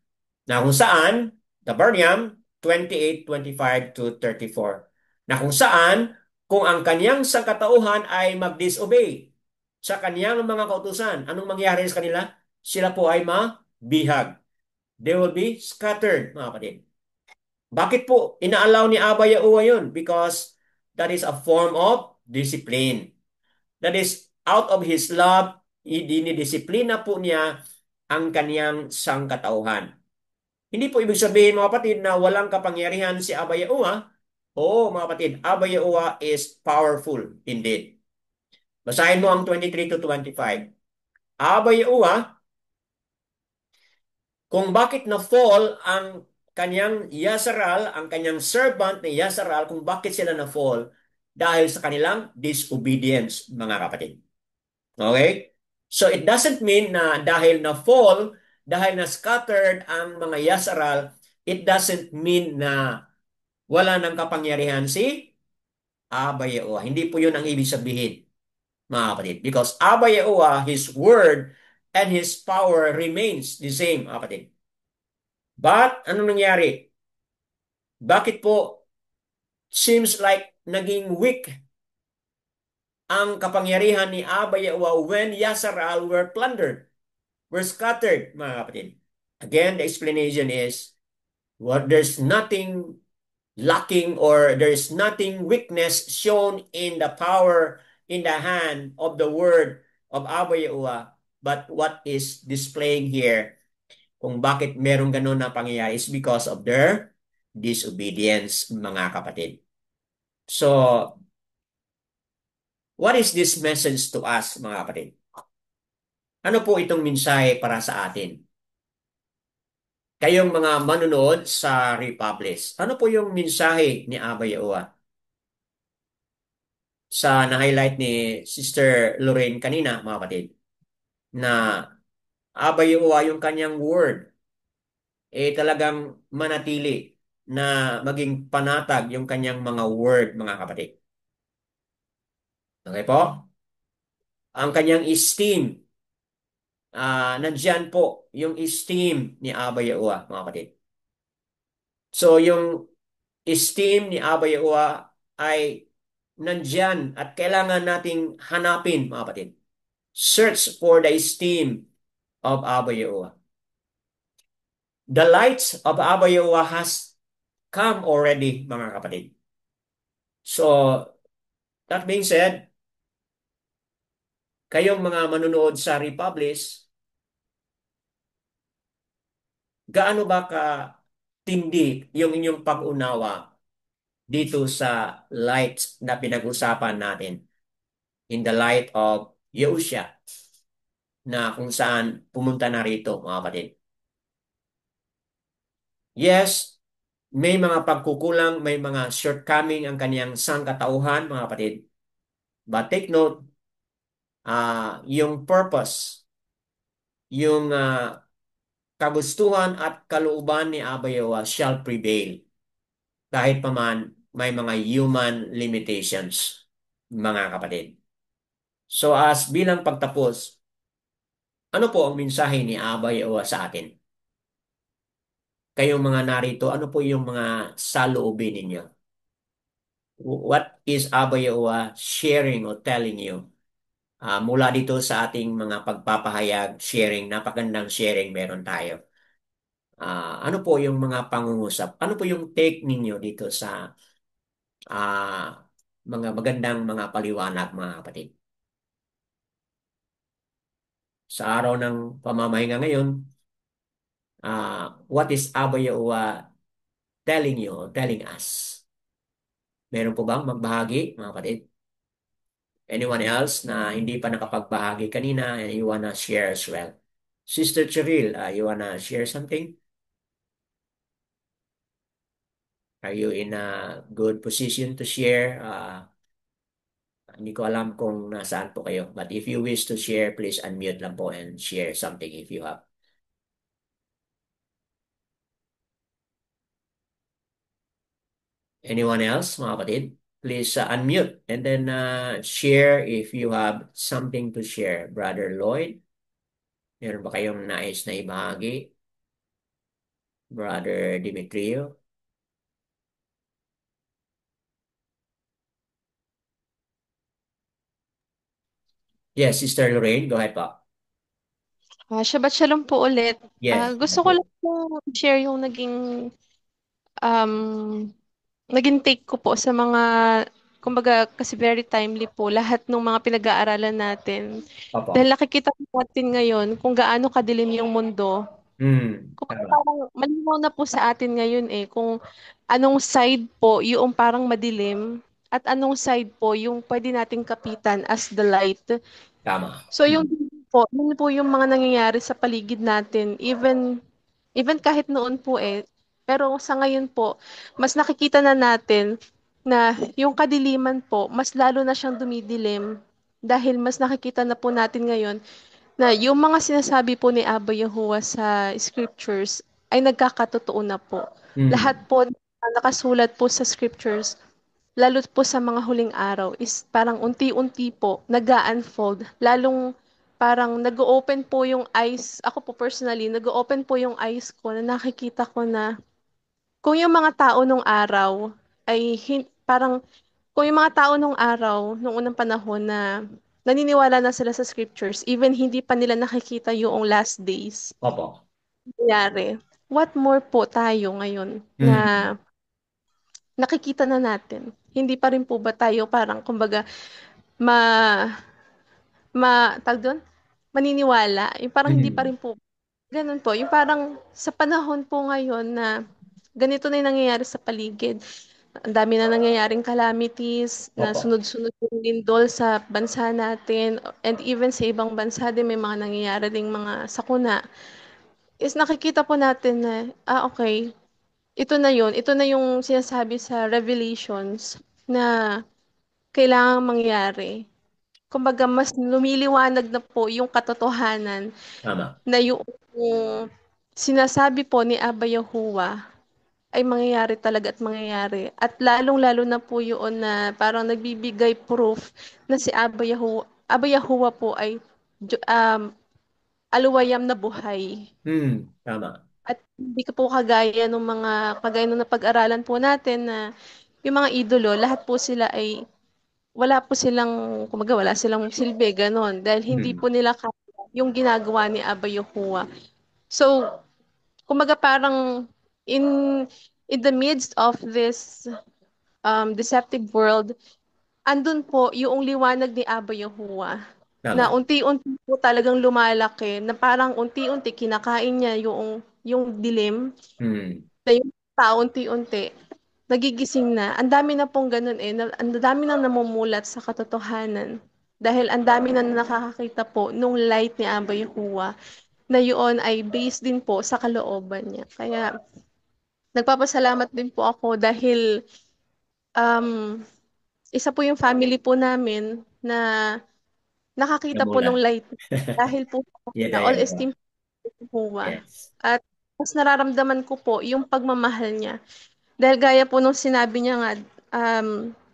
Na kung saan, the Barniam 28:25 to 34. Na kung saan, kung ang kanyang sangkatauhan ay mag-disobey sa kanyang mga kautusan, anong mangyari sa kanila? Sila po ay mabihag. They will be scattered, mga kapatid. Bakit po inaalaw ni Abba Yahuwah yun? Because that is a form of discipline. That is out of His love, dinidisiplina po niya ang kaniyang sangkatauhan. Hindi po ibig sabihin, mga kapatid, na walang kapangyarihan si Abba Yahuwah. Oo, mga kapatid, Abba Yahuwah is powerful indeed. Basahin mo ang 23 to 25. Abba Yahuwah, kung bakit na-fall ang kanyang Yasaral, ang kanyang servant na Yasaral, kung bakit sila na-fall? Dahil sa kanilang disobedience, mga kapatid. Okay? So it doesn't mean na dahil na-fall, dahil na-scattered ang mga Yasaral, it doesn't mean na wala ng kapangyarihan si Abba Yahuwah. Hindi po yun ang ibig sabihin, mga kapatid. Because Abba Yahuwah, His word and His power remains the same, mga kapatid. But, ano nangyari? Bakit po seems like naging weak ang kapangyarihan ni Abba Yahuwah when Yasaral were plundered, were scattered, mga kapatid? Again, the explanation is, there's nothing lacking or there's nothing weakness shown in the power, in the hand of the word of Abba Yahuwah. But what is displaying here, kung bakit merong ganun na pangyayari, is because of their disobedience, mga kapatid. So, what is this message to us, mga kapatid? Ano po itong mensahe para sa atin? Kayong mga manunood sa Republis, ano po yung mensahe ni Abba Yahuwah? Sa na-highlight ni Sister Lorraine kanina, mga kapatid, na Abba Yahuwah yung kanyang word, talagang manatili na maging panatag yung kanyang mga word, mga kapatid. Okay po? Ang kanyang esteem, nandyan po yung esteem ni Abba Yahuwah, mga kapatid. So, yung esteem ni Abba Yahuwah ay nandyan at kailangan nating hanapin, mga kapatid. Search for the esteem of Abba Yahuwah. The lights of Abba Yahuwah has come already, mga kapatid. So, that being said, kayong mga manunood sa Republis, gaano ba ka tindi yung inyong pag-unawa dito sa lights na pinag-usapan natin in the light of Yahushua na kung saan pumunta na rito, mga kapatid? Yes, may mga pagkukulang, may mga shortcoming ang kaniyang sangkatauhan, mga kapatid. But take note, yung purpose, yung kagustuhan at kalooban ni Abba Yahuwah shall prevail. Kahit pa man may mga human limitations, mga kapatid. So as bilang pagtapos, ano po ang mensahe ni Abba Yahuwah sa atin? Kayong mga narito, ano po yung mga saloobin ninyo? What is Abba Yahuwah sharing o telling you? Mula dito sa ating mga pagpapahayag, sharing, napagandang sharing meron tayo. Ano po yung mga pangungusap? Ano po yung take ninyo dito sa mga magandang mga paliwanag, mga kapatid? Sa araw ng pamamahinga ngayon, what is Abba Yahuwah telling you or telling us? Meron po bang magbahagi, mga kapatid? Anyone else na hindi pa nakapagbahagi kanina and you wanna share as well? Sister Cheryl, you wanna share something? Are you in a good position to share? Hindi ko alam kung nasaan po kayo. But if you wish to share, please unmute lang po and share something if you have. Anyone else, mga kapatid? Please unmute and then share if you have something to share. Brother Lloyd, meron ba kayong nais na ibahagi? Brother Dimitrio? Yes, Sister Lorraine, go ahead po. Shabbat shalom po ulit. Yes. Gusto ko lang po share yung um, naging take ko po sa mga, kumbaga kasi very timely po lahat ng mga pinag-aaralan natin. Opo. Dahil nakikita po natin ngayon kung gaano kadilim yung mundo. Kung Tama. parang malinaw na po sa atin ngayon kung anong side po yung parang madilim at anong side po yung pwede nating kapitan as the light. Tama. So yun po yung mga nangyayari sa paligid natin even kahit noon po pero sa ngayon po mas nakikita na natin na yung kadiliman po mas lalo na siyang dumidilim dahil mas nakikita na po natin ngayon na yung mga sinasabi po ni Abba Yahuwah sa scriptures ay nagkakatotoo na po. Lahat po na nakasulat po sa scriptures, lalo po sa mga huling araw, is parang unti-unti po nag-unfold. Lalong parang nag-open po yung eyes, ako po personally, nag-open po yung eyes ko na nakikita ko na kung yung mga tao nung araw ay parang kung yung mga tao nung araw, nung unang panahon na naniniwala na sila sa scriptures, even hindi pa nila nakikita yung last days Opo. nangyari. What more po tayo ngayon na nakikita na natin? Hindi pa rin po ba tayo parang kumbaga ma tawag doon? Maniniwala? Yung parang hindi pa rin po ganun po. Yung parang sa panahon po ngayon na ganito na yung nangyayari sa paligid. Ang dami na nangyayaring calamities, na Opo. sunod-sunod yung lindol sa bansa natin, and even sa ibang bansa din may mga nangyayari ding mga sakuna. Is nakikita po natin na, okay, ito na yung sinasabi sa Revelations na kailangang mangyari. Kumbaga, mas lumiliwanag na po yung katotohanan Tama. na yung sinasabi po ni Abba Yahuwah ay mangyayari talaga at mangyayari. At lalong-lalo na po yun na parang nagbibigay proof na si Abba Yahuwah po ay aluwayam na buhay. Tama. At hindi ka po kagaya nung napag-aralan po natin na yung mga idolo, lahat po sila ay wala po silang, kumaga wala silang silbi, ganon. Dahil hindi po nila kaya yung ginagawa ni Abba Yahuwah. So, kumaga parang in in the midst of this deceptive world, andun po yung liwanag ni Abba Yahuwah na Tama. unti-unti po talagang lumalaki, na parang unti-unti kinakain niya yung dilim, na yung tao unti-unti nagigising na. Ang dami na pong ganun ang dami nang namumulat sa katotohanan. Dahil ang dami na nakakakita po nung light ni Abba Yahuwah na yun ay based din po sa kalooban niya. Kaya nagpapasalamat din po ako dahil um, isa po yung family po namin na nakakita po nung Namulat. light dahil po Yeah, na all esteem po yes. at mas nararamdaman ko po yung pagmamahal niya. Dahil gaya po nung sinabi niya nga,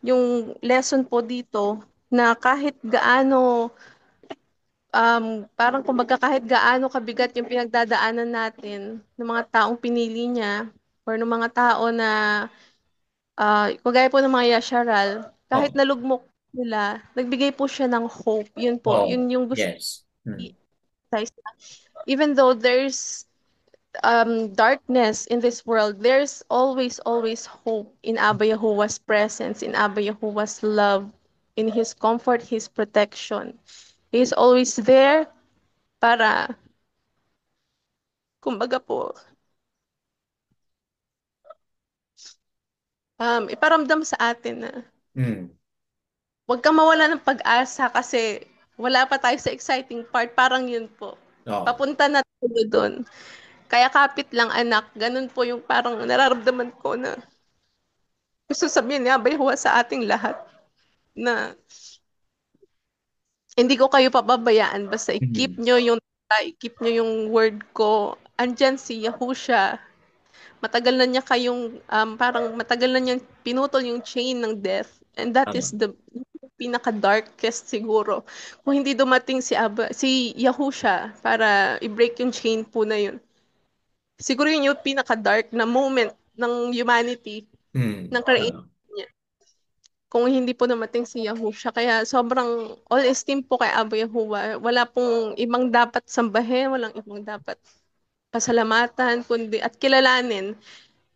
yung lesson po dito na kahit gaano, parang kumbaga kahit gaano kabigat yung pinagdadaanan natin ng mga taong pinili niya or ng mga tao na Kagaya po ng mga Yasharal, kahit Oh, nalugmok sila, nagbigay po siya ng hope. Yun po, oh, yun yung gusto yes. Hmm. even though there's darkness in this world, there's always hope in Abba Yahuwah's presence, in Abba Yahuwah's love, in His comfort, His protection. He's always there para, kumbaga po, iparamdam sa atin na Hmm. huwag kang mawala ng pag-asa kasi wala pa tayo sa exciting part. Parang yun po. Oh, Papunta na tayo doon. Kaya kapit lang anak, ganun po yung parang nararamdaman ko na gusto sabihin niya, Yahuwah sa ating lahat na hindi ko kayo pababayaan. Basta i-keep hmm. nyo yung i-keep nyo yung word ko. Andyan si Yahusha. Matagal na niya kayong, parang matagal na niya pinutol yung chain ng death. And that is Tama. the pinaka-darkest siguro. Kung hindi dumating si Yahusha para i-break yung chain po na yun. Siguro yun yung pinaka-dark na moment ng humanity, Hmm. ng creation Tama. niya. Kung hindi po dumating si Yahusha. Kaya sobrang all esteem po kay Abu Yahuwah. Wala pong ibang dapat sambahin, walang ibang dapat pasalamatan, kundi at kilalanin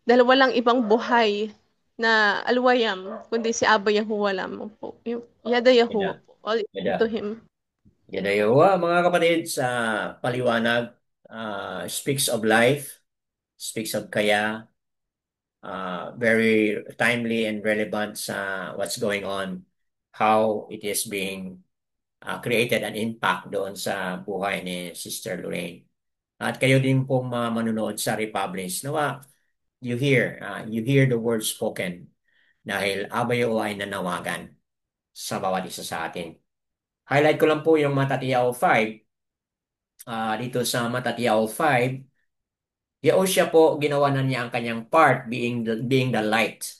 dahil walang ibang buhay na alwayam, kundi si Abba Yahuwah lamang po. Yung Yada Yahuwah Yada. po. All to Yada. Him. Yada Yawa, mga kapatid, sa paliwanag, speaks of life, speaks of kaya, very timely and relevant sa what's going on, how it is being created an impact doon sa buhay ni Sister Lorraine. At kayo din pong mga manunood sa Republish, nawa, you hear the word spoken dahil abayo ay nanawagan sa bawat isa sa atin. Highlight ko lang po yung Matatiao 5. Dito sa Matatiao 5, siya po ginawa na niya ang kanyang part being the light,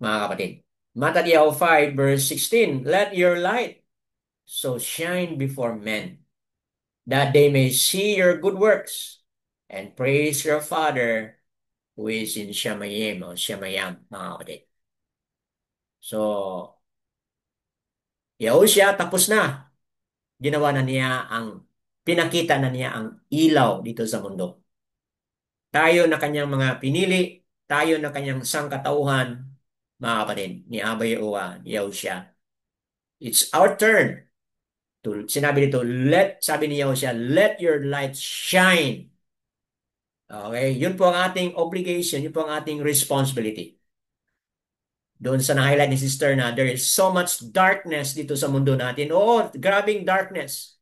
mga kapatid. Matatiao 5 verse 16, let your light so shine before men, that they may see your good works and praise your Father who is in Shamayim o Shamayam, mga kapatid. So, siya tapos na. Ginawa na niya pinakita na niya ang ilaw dito sa mundo. Tayo na kanyang mga pinili, tayo na kanyang sangkatauhan, mga kapatid, ni Abay Owa, Yahushua. It's our turn sinabi dito, sabi ni Yahushua, let your light shine. Okay, yun po ang ating obligation, yun po ang ating responsibility. Doon sa na-highlight ni Sister na there is so much darkness dito sa mundo natin. Oo, grabing darkness.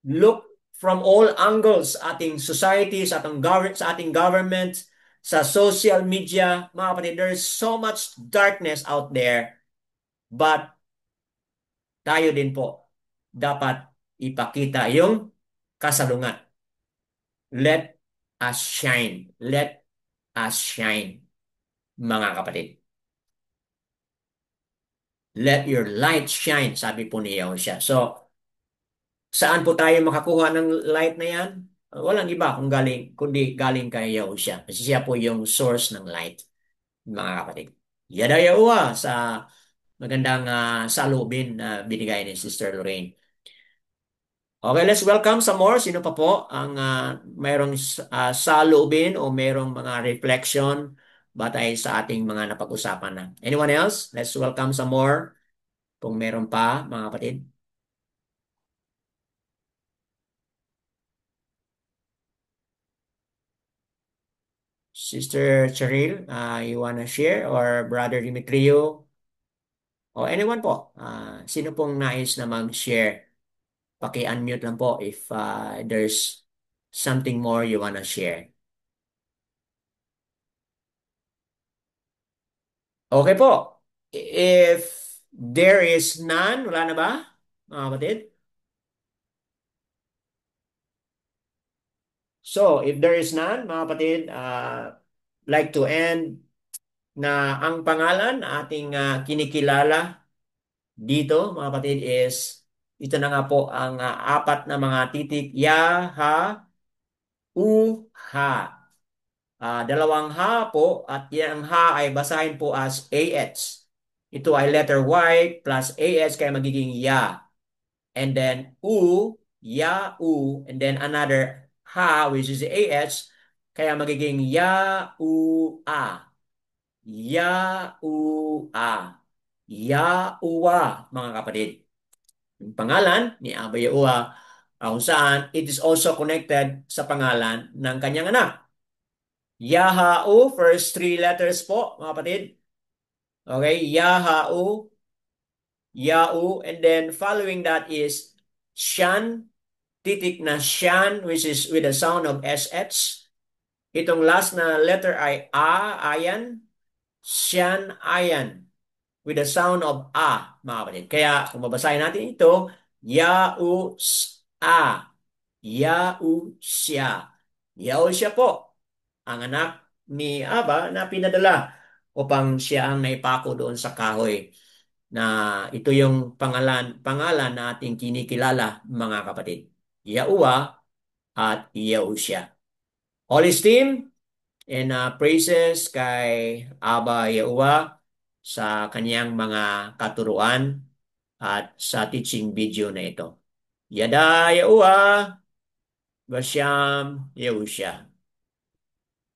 Look from all angles sa ating society, sa ating government, sa social media, mga kapatid, there is so much darkness out there. But tayo din po dapat ipakita yung kasalungat. Let us shine. Let us shine, mga kapatid. Let your light shine, sabi po ni Yahushua. So, saan po tayo makakuha ng light na yan? Walang iba kundi galing kay Yahushua. Kasi siya po yung source ng light, mga kapatid. Yada Yahuwah sa magandang salubin na binigay ni Sister Lorraine. Okay, let's welcome some more. Sino pa po ang mayroong salubin o mayroong mga reflection batay sa ating mga napag-usapan na? Anyone else? Let's welcome some more. Kung meron pa, mga kapatid. Sister Cheryl, you wanna share? Or Brother Dimitrio? O anyone po? Sino pong nais na mag-share? Paki-unmute lang po if there's something more you wanna share. Okay po. If there is none, wala na ba, mga kapatid? So, if there is none, mga kapatid, like to end na ang pangalan na ating kinikilala dito, mga kapatid, is ito na nga po ang apat na mga titik. Ya, ha, u, ha. Dalawang ha po at yung ha ay basahin po as AH. Ito ay letter Y plus AH kaya magiging ya. And then U, ya, U, and then another ha which is AH kaya magiging ya, U, A. Ya, U, A. Ya, Uwa, mga kapatid. Yung pangalan ni Aba Yaua, kung saan it is also connected sa pangalan ng kanyang anak. Yahau, first three letters po, mga kapatid. Okay, Yahau, Yau, and then following that is Shan, titik na Shan, which is with the sound of SH. Itong last na letter ay A, Ayan, Shan, Ayan, with the sound of A, mga kapatid. Kaya kung babasahin natin ito, Yau, A, Yau, Siya. Yau siya po, ang anak ni Aba na pinadala upang siya ang naipako doon sa kahoy na ito yung pangalan na ating kinikilala mga kapatid. Yahuwah at Yahusha. All esteem and praises kay Aba Yahuwah sa kanyang mga katuruan at sa teaching video na ito. Yada Yahuwah, Basyam Yahusha.